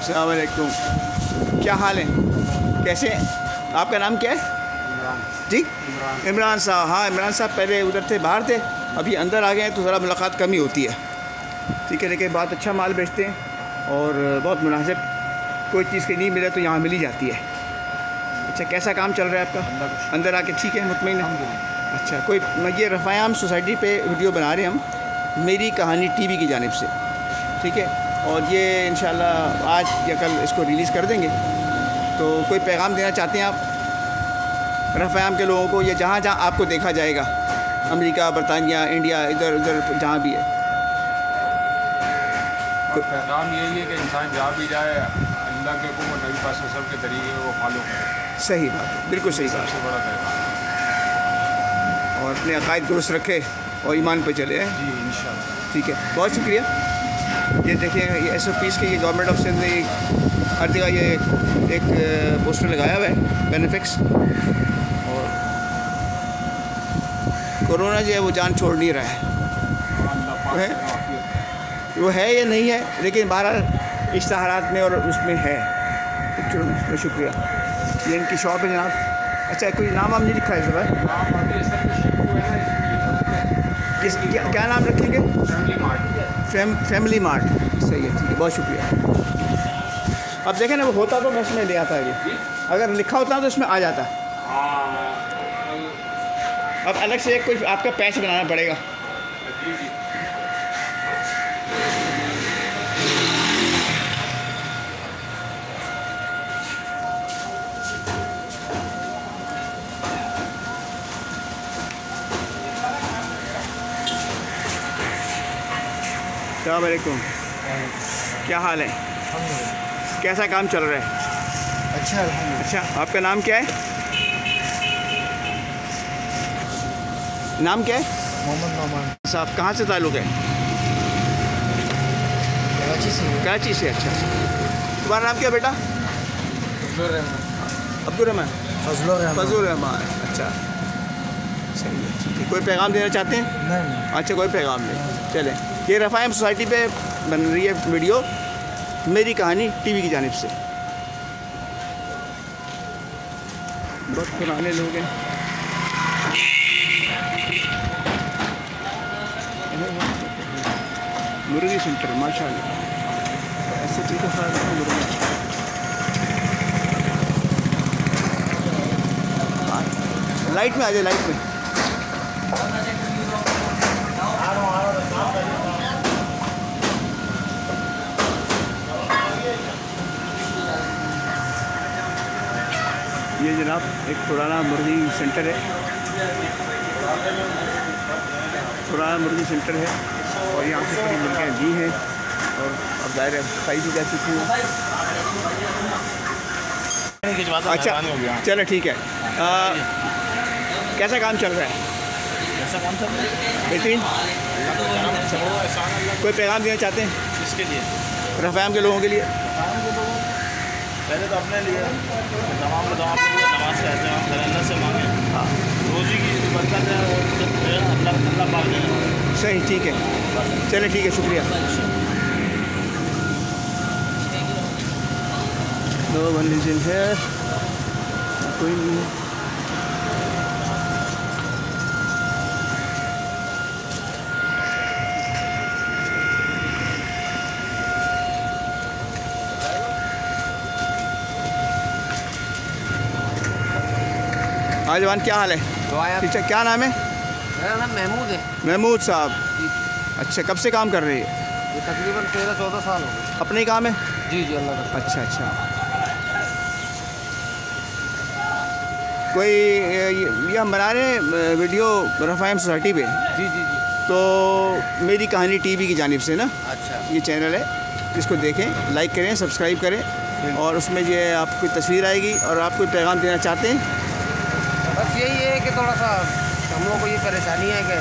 अस्सलाम वालेकुम, क्या हाल है, कैसे हैं? आपका नाम क्या है? जी, इमरान साहब। हाँ, इमरान साहब पहले उधर थे, बाहर थे, अभी अंदर आ गए हैं, तो ज़रा मुलाकात कम ही होती है, ठीक है। लेकिन बहुत अच्छा माल बेचते हैं और बहुत मुनासिब, कोई चीज़ की नहीं मिले तो यहाँ मिल ही जाती है। अच्छा, कैसा काम चल रहा है आपका? अंदर आके ठीक है, मुतमईन है? अच्छा, कोई ये रफ़ायाम सोसाइटी पे वीडियो बना रहे हैं हम मेरी कहानी टीवी की जानिब से, ठीक है। और ये इंशाल्लाह आज या कल इसको रिलीज़ कर देंगे। तो कोई पैगाम देना चाहते हैं आप रफ़ायाम के लोगों को? ये जहाँ जहाँ आपको देखा जाएगा, अमेरिका, बरतानिया, इंडिया, इधर उधर जहाँ भी है। और पैगाम यही है कि इंसान जहाँ भी जाए अल्लाह के हुक्म और नबी पाक सल्लल्लाहु अलैहि वसल्लम के तरीके को फॉलो करे। सही बात है, बिल्कुल सही बात सबसे बड़ा पैगाम और अपने अकायद दुरुस्त रखे और ईमान पे चले। जी इंशाल्लाह। ठीक है, बहुत शुक्रिया। ये देखिए, ये SOPs के, ये गवर्नमेंट ऑफ सिंध ने हर जगह ये एक पोस्टर लगाया हुआ है, बेनिफिक्स। और कोरोना जो है वो जान छोड़ नहीं रहा है, वो है या नहीं है, लेकिन बहरहाल इश्तहारात में और उसमें है। चलो शुक्रिया। ये इनकी शॉप है जनाब। अच्छा, कोई नाम नहीं लिखा है इस बार? क्या नाम रखेंगे? Family mart. सही है, ठीक है, बहुत शुक्रिया। अब देखें ना, वो होता तो मैं इसमें ले आता है, अगर लिखा होता तो इसमें आ जाता। अब अलग से एक कोई आपका पैच बनाना पड़ेगा। अस्सलाम वालेकुम, क्या हाल है? कैसा काम चल रहा है? अच्छा, आपका नाम क्या है? नाम क्या है? मोहम्मद नौमान। साहब, कहाँ से ताल्लुक़ है? कराची से। अच्छा, तुम्हारा नाम क्या बेटा? अब्दुल रहमान। फजलुर रहमान। अच्छा, सही है, ठीक है। कोई पैगाम देना चाहते हैं? नहीं। अच्छा, कोई पैगाम नहीं। चलें, ये रफ़ायम सोसाइटी पे बन रही है वीडियो मेरी कहानी टीवी की जानिब से। बहुत पुराने लोग हैं। मुर्गी सेंटर, माशाल्लाह, ऐसे ठीक है। लाइट में आ जाए, लाइट में। ये जनाब एक पुराना मुर्गी सेंटर है, पुराना मुर्गी सेंटर है, और यहाँ से थोड़ी मुर्गियाँ दी हैं, और अब दायरे खाई भी जा चुकी हैं। अच्छा, चलो ठीक है। कैसा काम चल रहा है? कैसा काम चल रहा है? बेहतरीन। कोई पैगाम देना चाहते हैं किसके लिए? रफ़ायम के लोगों के लिए? पहले तो अपने लिए तमाम लोग नमाज का एहतमाम करें, अल्लाह से मांगें। हाँ, रोज़ी की बरकत है, वो अल्लाह पाक देना। सही, ठीक है, चलिए ठीक है, शुक्रिया। No one is in here, कोई नहीं है। हाँ जवान, क्या हाल है? ठीक है, क्या नाम है? मेरा नाम महमूद है। महमूद साहब, अच्छा, कब से काम कर रहे हैं? ये तकरीबन 13-14 साल हो गए। अपने ही काम है? जी जी, अल्लाह का। अच्छा। कोई ये हम बना रहे हैं वीडियो रफ़ाएम सोसाइटी पे। जी जी जी। तो मेरी कहानी टीवी की जानिब से ना, अच्छा, ये चैनल है, इसको देखें, लाइक करें, सब्सक्राइब करें, और उसमें ये आपको तस्वीर आएगी और आप कोई पैगाम देना चाहते हैं? बस यही है कि थोड़ा सा हम लोगों को ये परेशानी है कि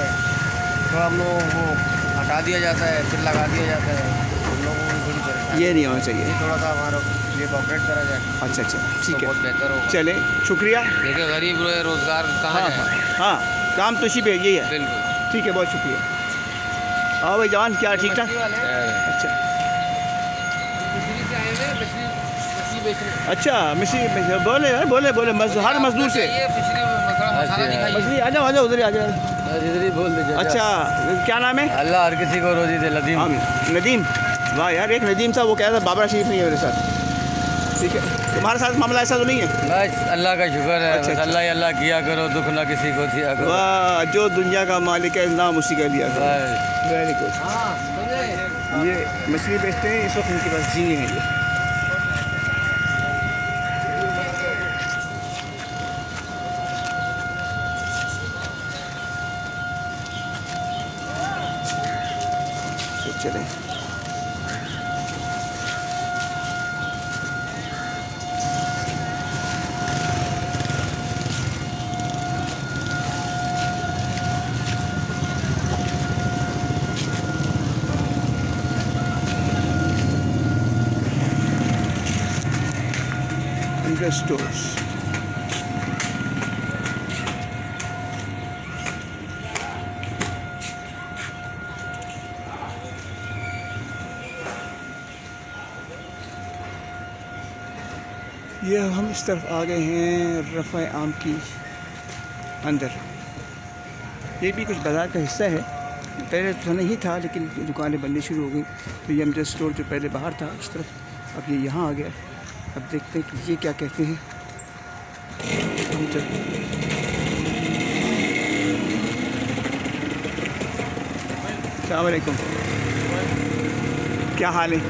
थोड़ा हम लोगों को हटा दिया जाता है, फिर लगा दिया जाता है। हम लोगों को थोड़ी परेशानी, ये नहीं होना चाहिए। थोड़ा सा हमारा ये कोऑपरेट करा जाए। अच्छा, ठीक है, बहुत बेहतर होगा। चले, शुक्रिया। देखिए, गरीब रोज़गार कहाँ जाए? हाँ, काम तो इसी पे यही है। बिल्कुल, ठीक है, बहुत शुक्रिया। हाँ भाई जवान, क्या ठीक ठाक? अच्छा अच्छा, मिस्त्री बोले बोले हर मजदूर से मछली आ जाओ उधर ही आ जाओ। इधर ही बोल दीजिए। अच्छा, क्या नाम है? अल्लाह हर किसी को रोजी दे। नदीम, वाह यार, एक नदीम था, वो कह रहा था बाबरा शरीफ नहीं है मेरे साथ। ठीक है, तुम्हारे साथ मामला ऐसा तो नहीं है? बस अल्लाह का शुक्र है। अच्छा, बस अल्लाह ही अल्लाह किया करो, दुख ना किसी को दिया करो। वाह, जो दुनिया का मालिक है नाम उसी का लिया करो। Very good. ये मछली बेचते हैं, इस वक्त इनके पास झींगे हैं ये। चलें, स्टोर्स। ये हम इस तरफ आ गए हैं रफ़ा आम की अंदर। ये भी कुछ बाज़ार का हिस्सा है, पहले तो नहीं था, लेकिन दुकानें बननी शुरू हो गई। तो ये हमजा स्टोर जो पहले बाहर था इस तरफ, अब ये यहाँ आ गया। अब देखते हैं कि ये क्या कहते हैं। अस्सलाम वालेकुम, क्या हाल है?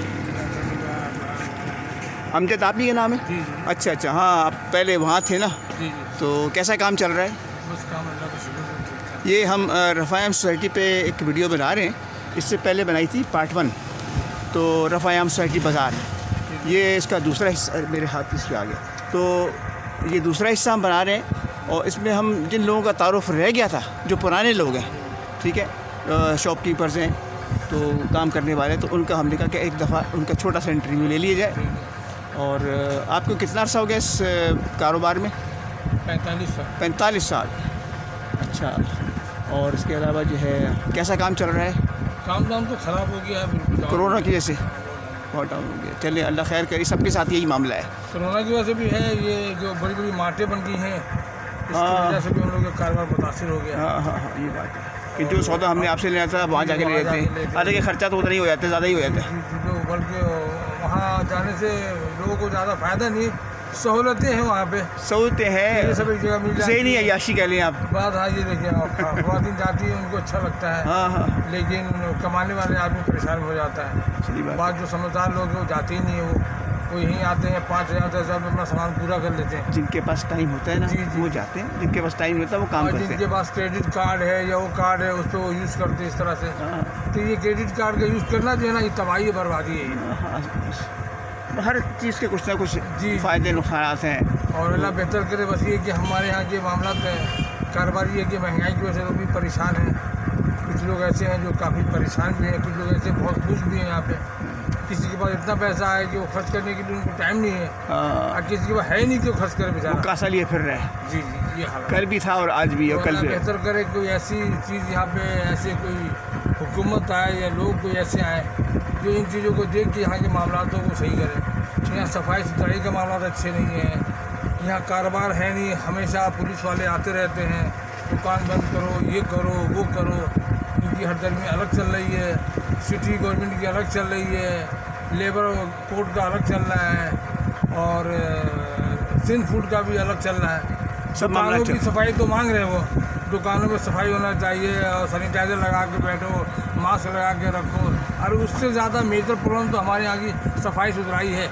अमजद आप ही का नाम है? जी। अच्छा, हाँ, आप पहले वहाँ थे ना? जी। तो कैसा काम चल रहा है? बस काम अल्लाह का शुक्र। ये हम रफ़ाएम सोसाइटी पे एक वीडियो बना रहे हैं, इससे पहले बनाई थी पार्ट 1, तो रफ़ाएम सोसाइटी बाज़ार, ये इसका दूसरा हिस्सा मेरे हाथ इस पे आ गया। तो ये दूसरा हिस्सा हम बना रहे हैं, और इसमें हम जिन लोगों का तारुफ रह गया था, जो पुराने लोग हैं, ठीक है, शॉपकीपर्स हैं, तो काम करने वाले, तो उनका हमने कहा कि एक दफ़ा उनका छोटा सा इंटरव्यू ले लिया जाए। और आपको कितना अर्सा हो गया इस कारोबार में? 45 साल। अच्छा, और इसके अलावा जो है कैसा काम चल रहा है? काम तो ख़राब हो गया है बिल्कुल, कोरोना की वजह से बहुत डाउन हो गया। चलिए, अल्लाह खैर करे, सबके साथ यही मामला है। कोरोना की वजह से भी है, ये जो बड़ी बड़ी मार्टें बन गई हैं, इसकी वजह से भी हम लोग का कारोबार मुतासिर हो गया। हाँ, ये बात है कि जो सौदा हमने आपसे लेना था वहाँ जाके ले लेते हैं। हालांकि खर्चा तो उतना ही हो जाता है, ज़्यादा ही हो जाता है। बल्कि वहाँ जाने से लोगों को ज़्यादा फ़ायदा नहीं, सहूलतें हैं वहाँ पे, सहूलतें हैं, सब एक जगह मिल जाती सही नहीं है, याशी कह लें आप। बात। हाँ, ये देखिए, ख़वातीन जाती है, उनको अच्छा लगता है। हाँ, लेकिन कमाने वाले आदमी परेशान हो जाता है। सही बात। बात जो समझदार लोग हैं वो जाते ही नहीं है, वो यहीं आते हैं, 5,000-10,000 में अपना सामान पूरा कर लेते हैं। जिनके पास टाइम होता है ना, जी। वो जाते हैं, जिनके पास टाइम होता है वो काम और करते जिनके हैं। पास क्रेडिट कार्ड है या वो कार्ड है, उस पर वो यूज़ करते हैं इस तरह से। हाँ, तो ये क्रेडिट कार्ड का यूज़ करना जो है ना, ये तबाही है, बर्बादी है ये। हाँ, हर चीज़ के कुछ ना कुछ जी। फ़ायदे नुकसान हैं। और अल्लाह बेहतर करे। बस ये कि हमारे यहाँ के मामला कारोबारी है कि महंगाई की वजह से लोग भी परेशान हैं। कुछ लोग ऐसे हैं जो काफ़ी परेशान भी हैं, कुछ लोग ऐसे बहुत खुश भी हैं। यहाँ पे किसी के पास इतना पैसा है कि वो खर्च करने के लिए उनको टाइम नहीं है, और किसी के पास है नहीं कि वो खर्च करे बेचारा, कासा लिए फिर रहे हैं। जी, ये हाल कल भी था और आज भी है, और कल भी है। बेहतर करे कोई ऐसी चीज़ यहाँ पे, ऐसे कोई हुकूमत आए या लोग कोई ऐसे आए जो इन चीज़ों को देख के यहाँ के मामलों को सही करें। यहाँ सफाई सुथराई के मामला अच्छे नहीं हैं, यहाँ कारोबार है नहीं, हमेशा पुलिस वाले आते रहते हैं, दुकान बंद करो, ये करो, वो करो। इनकी हरदर्मी अलग चल रही है, सिटी गवर्नमेंट की अलग चल रही है, लेबर कोड का अलग चल रहा है, और सिंध फूड का भी अलग चल रहा है। सब मामला दुकानों की सफाई तो मांग रहे हैं वो, दुकानों में सफाई होना चाहिए और सैनिटाइजर लगा के बैठो, मास्क लगा के रखो। और उससे ज़्यादा मेजर प्रॉब्लम तो हमारे यहाँ की सफाई सुथराई है।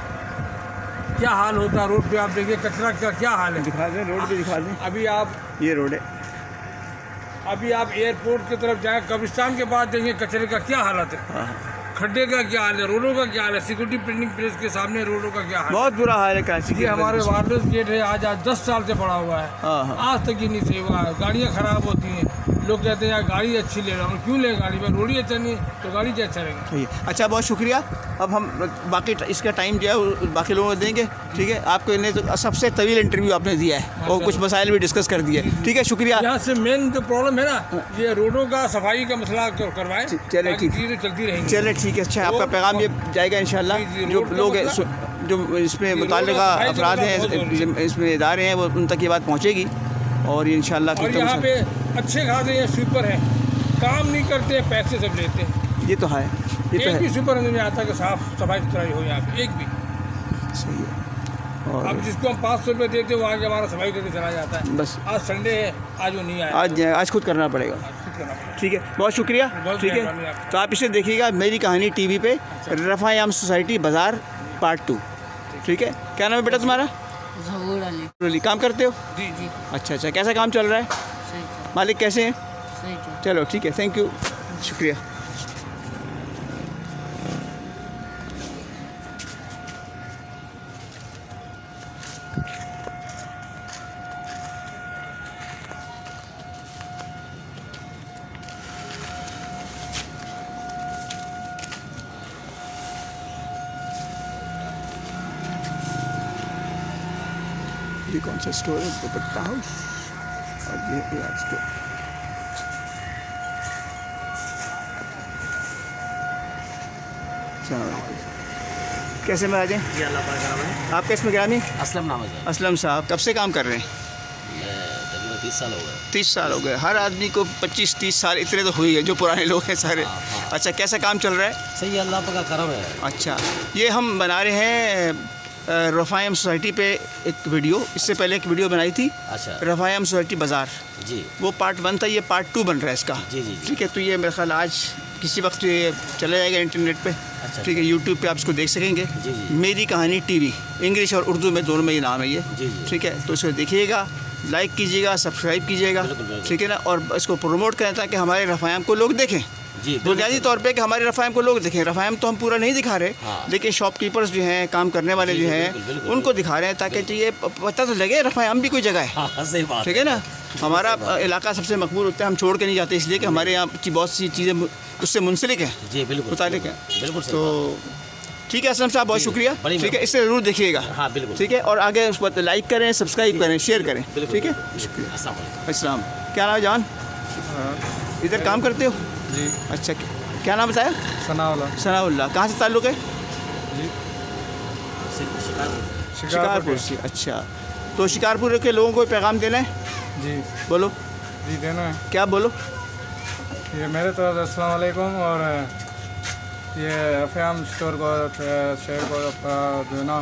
क्या हाल होता है रोड पे, आप देखिए कचरा का क्या हाल है। दिखा दें, रोड पे दिखा दें। अभी आप ये रोड है, अभी आप एयरपोर्ट की तरफ जाएं, कब्रिस्तान के पास देखिए कचरे का क्या हालत है, खड्डे का क्या हाल है, रोडों का क्या हाल है, सिक्योरिटी प्रिंटिंग प्रेस के सामने रोडों का क्या हाल है। बहुत बुरा हाल है कराची ये हमारे वायरलेस गेट है, आज 10 साल से पड़ा हुआ है, हाँ। आज तक ही नहीं सही हुआ है। गाड़ियाँ खराब होती हैं, लोग कहते हैं यार गाड़ी अच्छी ले रहा हूँ, क्यों ले गाड़ी में, रोड ही अच्छा नहीं है तो गाड़ी क्या अच्छा रहेगा। सही है। अच्छा, बहुत शुक्रिया। अब हम बाकी इसका टाइम जो है बाकी लोगों को देंगे, ठीक है। आपको इन्हें तो सबसे तवील इंटरव्यू आपने दिया है और कुछ मसाइल भी डिस्कस कर दिए, ठीक है, शुक्रिया। यहाँ से मेन जो प्रॉब्लम है ना, ये रोडों का सफाई का मसला करवाएं, चले ठीक, चीज़ें चलती रहेंगी। चले ठीक है। अच्छा, आपका पैगाम ये जाएगा इंशाल्लाह। जो लोग जो इसमें मुताल्लिका अफराद हैं, इसमें इदारे हैं, वो उन तक ये बात पहुँचेगी और ये इंशाल्लाह। और यहाँ पे अच्छे खासे ये स्वीपर हैं, काम नहीं करते, पैसे सब लेते हैं। ये तो है, ये तो एक है, भी स्वीपर नहीं आता कि साफ सफाई सुथराई हो यहाँ पे, एक भी। सही है। और अब जिसको हम 500 रुपये देते हैं वो आगे हमारा सफाई करके चला जाता है। बस आज संडे है, आज वो नहीं आया, आज खुद करना पड़ेगा, ठीक है। बहुत शुक्रिया, ठीक है। तो आप इसे देखिएगा मेरी कहानी टीवी पे, रफ़ायाम सोसाइटी बाज़ार पार्ट 2, ठीक है। क्या नाम है बेटा तुम्हारा? ज़हूर अली। काम करते हो? जी जी। अच्छा अच्छा, कैसा काम चल रहा है? सही मालिक कैसे हैं? सही चलो ठीक है, थैंक यू, शुक्रिया। ये कौन सा स्टोर है? दुपट्टा हाउस, और ये यार स्टोर। कैसे में आ जाएँ? जी अल्लाह पाक करम है। आपका इसमें ग्रामी? असलम नाम है। असलम साहब, कब से काम कर रहे हैं? तकरीबन 30 साल हो गए। 30 साल हो गए। हर आदमी को 25-30 साल इतने तो हो ही है, जो पुराने लोग हैं सारे। अच्छा, कैसा काम चल रहा है? सही है, अल्लाह पाक का करम है। अच्छा, ये हम बना रहे हैं रफ़ायाम सोसाइटी पे एक वीडियो। इससे पहले एक वीडियो बनाई थी, अच्छा, रफ़ायाम सोसाइटी बाज़ार, जी, वो पार्ट 1 था, ये पार्ट 2 बन रहा है इसका। जी जी, ठीक है। तो ये मेरा ख्याल आज किसी वक्त ये चला जाएगा इंटरनेट पे, अच्छा, ठीक है। यूट्यूब पे आप इसको देख सकेंगे। जी जी, मेरी कहानी टीवी, इंग्लिश और उर्दू में दोनों में ये नाम है ये, जी जी, ठीक है। तो इसको देखिएगा, लाइक कीजिएगा, सब्सक्राइब कीजिएगा, ठीक है ना। और इसको प्रमोट करें ताकि हमारे रफ़ायाम को लोग देखें, जी, बुनियादी तौर पे कि हमारे रफ़ायाम को लोग देखें। रफ़ायाम तो हम पूरा नहीं दिखा रहे, लेकिन शॉपकीपर्स जो हैं, काम करने वाले जो हैं, उनको दिखा रहे हैं ताकि ये पता तो लगे रफ़ायाम भी कोई जगह है, सही बात, ठीक है ना। हमारा इलाका सबसे मकबूल होता है, हम छोड़ के नहीं जाते, इसलिए कि हमारे यहाँ की बहुत सी चीज़ें उससे मुंसलिक हैं, जी बिल्कुल मुतालिक हैं, बिल्कुल। तो ठीक है असलम साहब, बहुत शुक्रिया, ठीक है। इससे ज़रूर देखिएगा, हाँ बिल्कुल, ठीक है। और आगे उस पर लाइक करें, सब्सक्राइब करें, शेयर करें, ठीक है, शुक्रिया। अस्सलाम। क्या नाम है जान? इधर काम करते हो? जी। अच्छा, क्या नाम बताया? सनाउल्लाह। सनाउल्लाह। कहाँ से ताल्लुक़ है? जी, शिकारपुर से। अच्छा, तो शिकारपुर के लोगों को पैगाम देना है? जी बोलो। जी देना है। क्या बोलो? ये मेरे तरफ से अस्सलाम वालेकुम, और ये रफ़ायाम स्टोर को शेयर को जो ना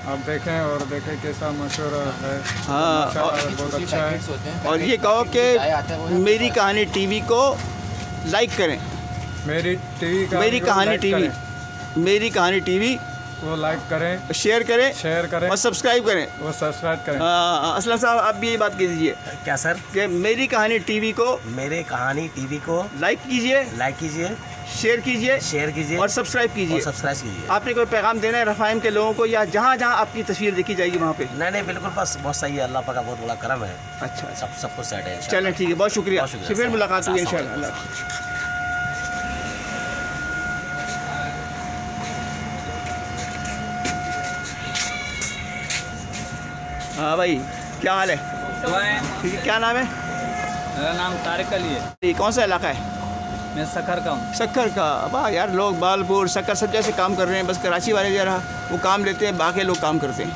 आप देखें और देखें कैसा मशहूर है। हाँ, बहुत अच्छा है। और ये कहो कि मेरी कहानी टीवी को लाइक करें, मेरी टीवी का मेरी कहानी टीवी, मेरी कहानी टीवी वो लाइक करें, शेयर करें और सब्सक्राइब करें, वो सब्सक्राइब करें। असलम साहब, आप भी ये बात कीजिए। क्या सर? कि मेरी कहानी टीवी को, मेरे कहानी टीवी को लाइक कीजिए, शेयर कीजिए और सब्सक्राइब कीजिए। आपने कोई पैगाम देना है रफ़ायाम के लोगों को, या जहाँ जहाँ आपकी तस्वीर देखी जाएगी वहाँ पे? नहीं बिल्कुल, बस बहुत सही है, अल्लाह पाक का बहुत बड़ा करम है। अच्छा, सब कुछ सेट है। चलें ठीक है, बहुत शुक्रिया, फिर मुलाकात होगी इंशाल्लाह। हाँ भाई, क्या हाल है? ठीक है। क्या नाम है? मेरा नाम तारिक अली है। ये कौन सा इलाका है? मैं सक्खर का हूँ। सक्खर का? वाह यार, लोग बालपुर सक्खर सब जैसे काम कर रहे हैं, बस कराची वाले जरा वो काम लेते हैं, बाकी लोग काम करते हैं।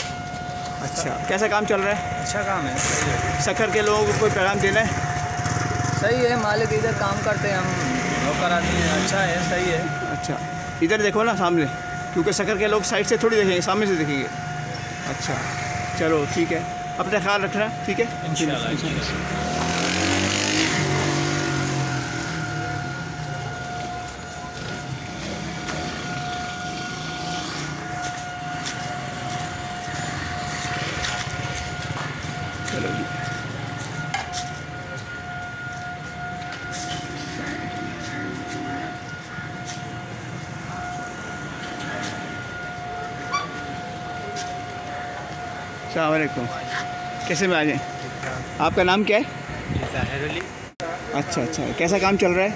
अच्छा, कैसा काम चल रहा है? अच्छा काम है, सही है। सक्खर के लोगों को कोई पैगाम देना है? सही है, मालिक इधर काम करते हैं, हम नौकर आदमी हैं, अच्छा है, सही है। अच्छा, इधर देखो ना सामने, क्योंकि सक्खर के लोग साइड से थोड़ी देखेंगे, सामने से देखेंगे। अच्छा, चलो ठीक है, अपना ख्याल रखना, ठीक है इंशाल्लाह। चलो जी। अस्सलाम वालेकुम, कैसे में आ जाएँ? आपका नाम क्या है? ज़ाहिर अली। अच्छा अच्छा, कैसा काम चल रहा है?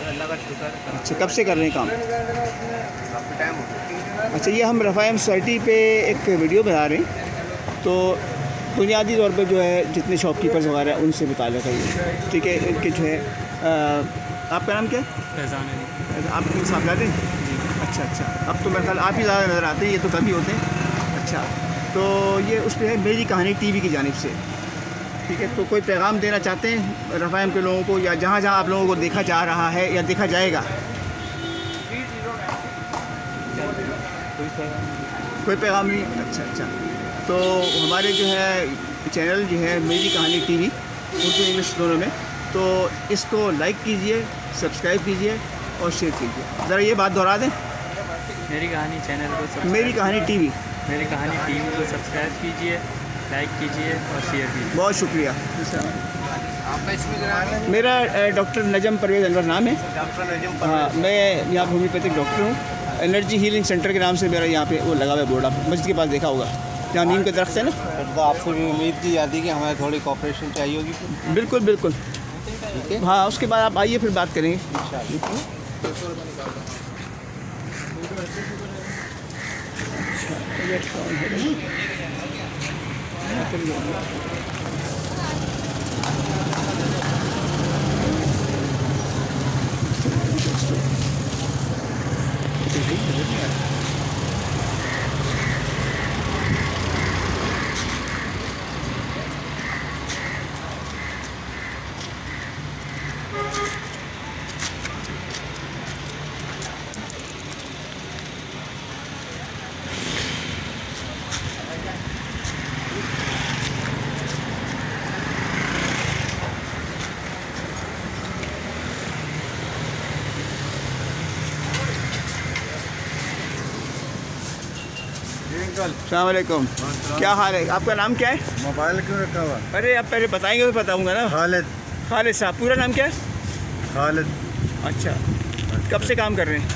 अल्लाह का शुक्र। अच्छा, कब से कर रहे हैं काम? काफ़ी टाइम हो गया। अच्छा, ये हम रफ़ाएम सोसाइटी पे एक वीडियो बना रहे हैं, तो बुनियादी तौर पर जो है जितने शॉपकीपर्स वगैरह हैं उनसे मुताल्लिक़ है ये, ठीक है। इनके जो है आपका नाम क्या है? फैज़ान अली। आप इनके साथ जाते हैं? अच्छा अच्छा, अब तो मेरे ख्याल आप ही ज़्यादा नज़र आते हैं, ये तो कभी होते हैं। अच्छा, तो ये उस पर है मेरी कहानी टीवी की जानिब से, ठीक है। तो कोई पैगाम देना चाहते हैं रफ़ाएम के लोगों को, या जहाँ जहाँ आप लोगों को देखा जा रहा है या देखा जाएगा? कोई पैगाम नहीं? अच्छा अच्छा, तो हमारे जो है चैनल जो है मेरी कहानी टीवी, उर्दू इंग्लिश दोनों में, तो इसको लाइक कीजिए, सब्सक्राइब कीजिए और शेयर कीजिए। ज़रा ये बात दोहरा दें। मेरी कहानी चैनल को मेरी कहानी टीवी, मेरी कहानी टीवी को सब्सक्राइब कीजिए, लाइक कीजिए और शेयर कीजिए। बहुत शुक्रिया। आपका इसमें मेरा डॉक्टर नजम परवेज़ अनवर नाम है। डॉक्टर नजम हाँ, मैं यहाँ होम्योपैथिक डॉक्टर हूँ। एनर्जी हीलिंग सेंटर के नाम से मेरा यहाँ पे वो लगा हुआ है बोर्ड, आप मस्जिद के पास देखा होगा, जहाँ नीम के दरख्त है ना। तो आपसे भी उम्मीद की जाती कि हमें थोड़ी कोऑपरेशन चाहिए होगी। बिल्कुल बिल्कुल, ठीक है। हाँ, उसके बाद आप आइए फिर बात करेंगे। अस्सलाम वालेकुम, क्या हाल है? आपका नाम क्या है? मोबाइल क्यों रखा हुआ? अरे आप पहले बताएंगे तो बताऊंगा ना। खालिद। खालिद साहब, पूरा नाम क्या है? खालिद। अच्छा, कब से काम कर रहे हैं?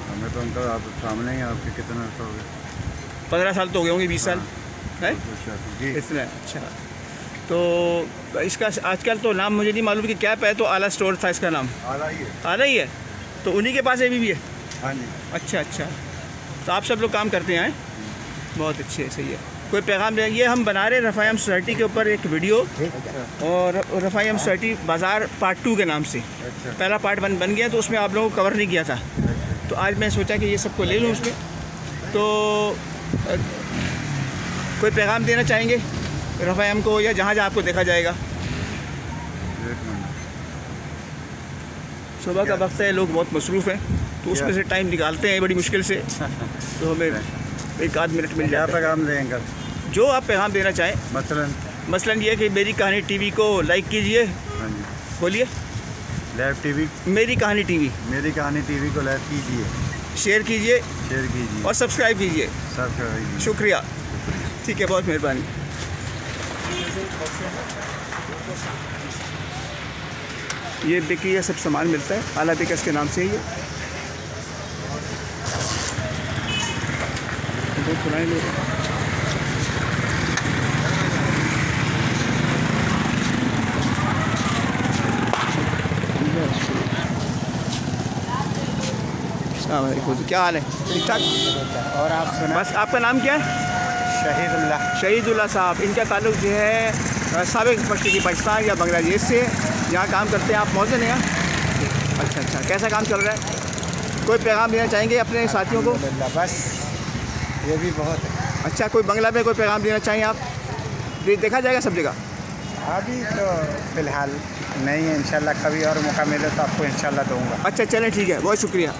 हमें तो उनका आप सामने ही, आपके कितना हो गए? 15 साल तो हो गए होंगे, 20 साल है जी। इतना। अच्छा, तो इसका आजकल तो नाम मुझे नहीं मालूम कि क्या है, तो आला स्टोर था इसका नाम। आला ही है, तो उन्हीं के पास अभी भी है? हाँ जी। अच्छा अच्छा, तो आप सब लोग काम करते हैं? बहुत अच्छे, सही है। कोई पैगाम दें? ये हम बना रहे हैं रफ़ाएम सोसाइटी के ऊपर एक वीडियो, और रफ़ाएम सोसाइटी बाज़ार पार्ट 2 के नाम से। पहला पार्ट बन गया, तो उसमें आप लोगों को कवर नहीं किया था, तो आज मैं सोचा कि ये सबको ले लूँ उसमें। तो कोई पैगाम देना चाहेंगे रफ़ाएम को, या जहाँ जहाँ आपको देखा जाएगा? सुबह का वक्त है, लोग बहुत मसरूफ़ हैं, तो उसमें से टाइम निकालते हैं बड़ी मुश्किल से, तो हमें एक आध मिनट मिल जाता है। पैगाम देंगे जो आप पैगाम देना चाहें। मसलन ये कि मेरी कहानी टीवी को लाइक कीजिए। हाँ जी, बोलिए। लाइव टीवी, मेरी कहानी टीवी, मेरी कहानी टीवी को लाइव कीजिए, शेयर कीजिए और सब्सक्राइब कीजिए। शुक्रिया, ठीक है, बहुत मेहरबानी। ये बेकरी सब सामान मिलता है, आला बेकर्स के नाम से ही है। बहुत पुराने लोग हैं। क्या हाल है? ठीक ठाक। और आप सुना? बस, आपका नाम क्या है? शहीदुल्लाह साहब। इनका ताल्लुक जो है साबिक मशरक़ी पाकिस्तान या बांग्लादेश से, यहाँ काम करते हैं। आप मौजूद हैं यहाँ? अच्छा अच्छा, कैसा काम चल रहा है? कोई पैगाम देना चाहेंगे अपने साथियों को? बस ये भी बहुत है। अच्छा, कोई बंगला में कोई पैगाम देना चाहिए आप? देखा जाएगा सब जगह? अभी तो फ़िलहाल नहीं है, इंशाल्लाह कभी और मौका मिले तो आपको इंशाल्लाह दूँगा। अच्छा, चलें, ठीक है, बहुत शुक्रिया।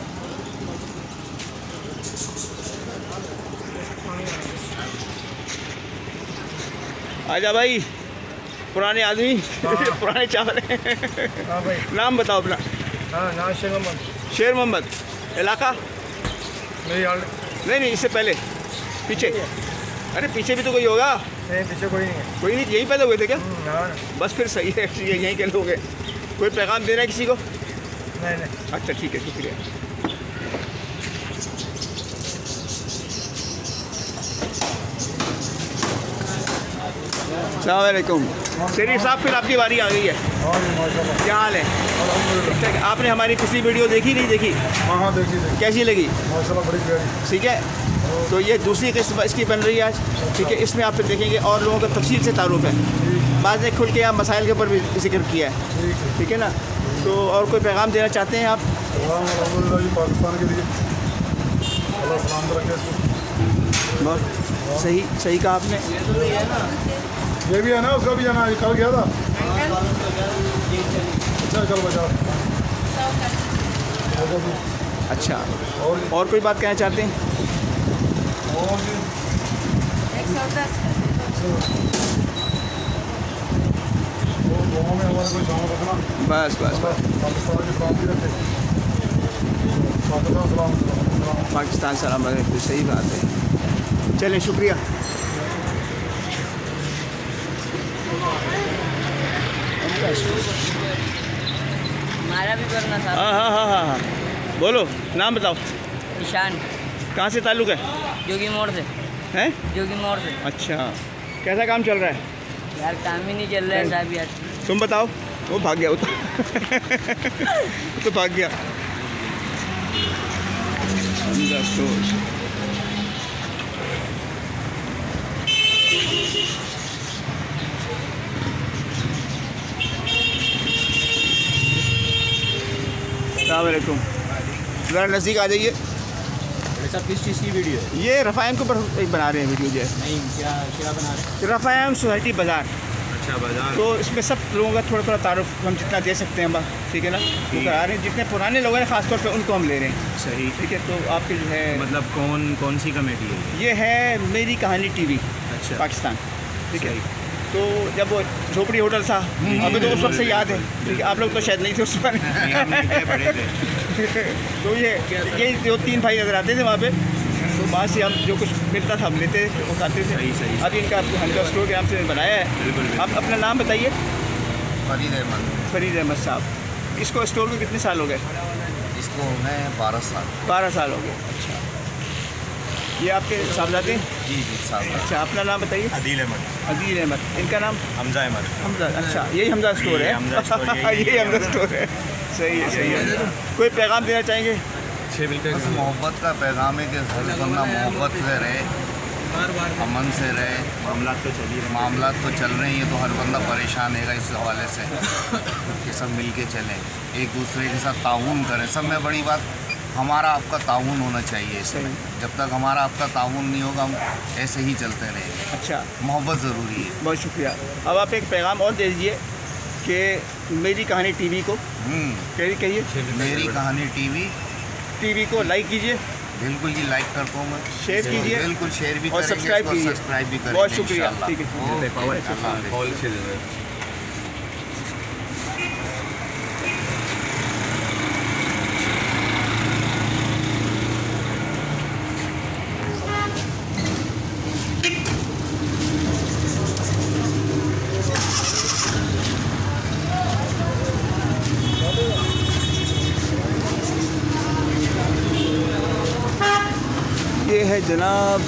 आजा भाई, पुराने आदमी पुराने चावल हैं। हाँ भाई। नाम बताओ अपना। हाँ नाम शेर मोहम्मद। शेर मोहम्मद। इलाका? नहीं नहीं, इससे पहले पीछे। अरे पीछे भी तो कोई होगा। नहीं पीछे कोई नहीं है। कोई नहीं, यहीं पैदा हुए थे क्या? हाँ। बस फिर सही है, यहीं के लोग हैं। कोई पैगाम देना है किसी को? नहीं। अच्छा ठीक है, शुक्रिया। अस्सलाम वालेकुम। शरीफ साहब, फिर आपकी बारी आ गई है। क्या हाल है? ठीक है। आपने हमारी पिछली वीडियो देखी नहीं देखी? हाँ देखी। कैसी लगी? माशाल्लाह बड़ी प्यारी। ठीक है, तो ये दूसरी किस्म इसकी बन रही है आज। ठीक है, इसमें आप फिर देखेंगे और लोगों का तफसील से तारुफ है। बाद में खुल के यहाँ मसाइल के ऊपर भी जिक्र किया है। ठीक है ना? तो और कोई पैगाम देना चाहते हैं आप? पाकिस्तान के लिए अल्लाह सलामत रखे इसको। बहुत सही कहा आपने। ये भी है ना, उसका भी है ना, कल गया था। अच्छा कल बचा। अच्छा, और कोई बात कहना चाहते हैं? बस पाकिस्तान सलामत रखे। सही बात है। चलें, शुक्रिया। हमारा भी करना था। हाँ, बोलो, नाम बताओ। ईशान। कहाँ से ताल्लुक़ है? जोगी मोड़ से। हैं? जोगी मोड़ से। अच्छा, कैसा काम चल रहा है? यार काम ही नहीं चल रहा है साहब यार। तुम बताओ। वो भाग गया, वो तो भाग गया। अस्सलामुअलैकुम। ज़रा नज़दीक आ जाइए। ऐसा किस चीज़ की वीडियो है? ये रफ़ायम के ऊपर एक बना रहे हैं वीडियो जो है। नहीं, क्या बना रहे हैं? रफ़ायम सोसाइटी बाज़ार। अच्छा, बाजार। तो इसमें सब लोगों का थोड़ा तारुफ हम जितना दे सकते हैं बस। ठीक है ना? वो करा रहे हैं। जितने पुराने लोग हैं ख़ासतौर पे उनको हम ले रहे हैं। सही। ठीक है, तो आपके जो है मतलब कौन सी कमेटी है? ये है मेरी कहानी टीवी। अच्छा। पाकिस्तान। ठीक है, तो जब वो झोपड़ी होटल था, अभी तो उस वक्त से याद है। ठीक है, आप लोग तो शायद नहीं थे उस पर। बड़े थे। तो ये जो 3 भाई नजर आते थे वहाँ पे, तो वहाँ से हम जो कुछ मिलता था हम लेते थे, वो खाते थे। सही। अभी इनका हल्का स्टोर के नाम से बनाया है। बिल्कुल। आप अपना नाम बताइए। फरीद अहमद साहब। इसको स्टोर को कितने साल हो गए? इसको मैं 12 साल। 12 साल हो गए। अच्छा, ये आपके साहबजादे? जी साहब। अच्छा, अपना नाम बताइए। अदील अहमद। इनका नाम? हमजा अहमद। हमजा। अच्छा, यही हमजा स्टोर है। हमजा स्टोर, यही हमजा स्टोर है। सही है। कोई पैगाम देना चाहेंगे? बस मोहब्बत का पैगाम है कि हर बंदा मोहब्बत से रहे, अमन से रहे। मामलात तो चल रहे हैं, तो हर बंदा परेशान है इस हवाले से कि सब मिल के चलें, एक दूसरे के साथ ताउन करें। सब में बड़ी बात हमारा आपका ताउन होना चाहिए इसमें। जब तक हमारा आपका ताउन नहीं होगा, हम ऐसे ही चलते रहेंगे। अच्छा, मोहब्बत ज़रूरी है। बहुत शुक्रिया। अब आप एक पैगाम और दे दीजिए कि मेरी कहानी टीवी को कहिए। मेरी कहानी टीवी को लाइक कीजिए। बिल्कुल जी, लाइक करता हूँ मैं। शेयर कीजिए। बिल्कुल शेयर भी और सब्सक्राइब कीजिए। सब्सक्राइब भी करेंगे। बहुत शुक्रिया। ठीक है। ये है जनाब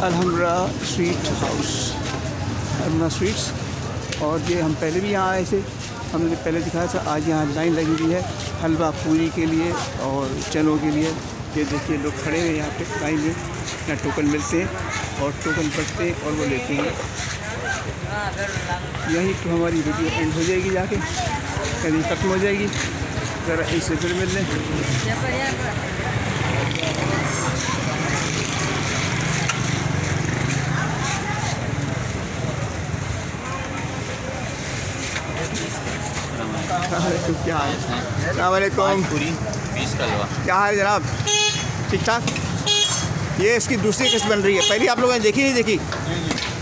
Alhamra sweet house, Alhamra sweets. और ये हम पहले भी यहाँ आए थे, हमने पहले दिखाया था। आज यहाँ लाइन लगी हुई है हलवा पूरी के लिए और चनों के लिए। ये देखिए लोग खड़े हैं यहाँ पे लाइन में, यहाँ टोकन मिलते हैं और टोकन पड़ते हैं और वो लेते हैं। यहीं तो हमारी वीडियो एंड हो जाएगी, जाके कहीं ख़त्म हो जाएगी। ज़रा इससे फिर मिल लें। क्या हाल है? अस्सलामुअलैकुम। पूरी 20 का हलवा। क्या हाल है जनाब? ठीक ठाक। ये इसकी दूसरी किस्त बन रही है, पहली आप लोगों ने देखी नहीं देखी?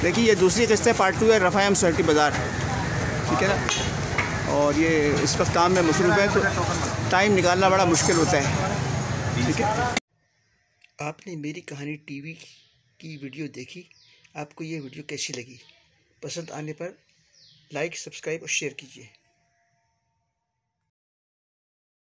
देखिए ये दूसरी किस्त है, पार्ट 2 है, रफ़ायम सोसाइटी बाज़ार, ठीक है ना। और ये इस वक्त काम में मसरूफ़ है तो टाइम निकालना बड़ा मुश्किल होता है, ठीक है। आपने मेरी कहानी टीवी की वीडियो देखी, आपको ये वीडियो कैसी लगी? पसंद आने पर लाइक, सब्सक्राइब और शेयर कीजिए।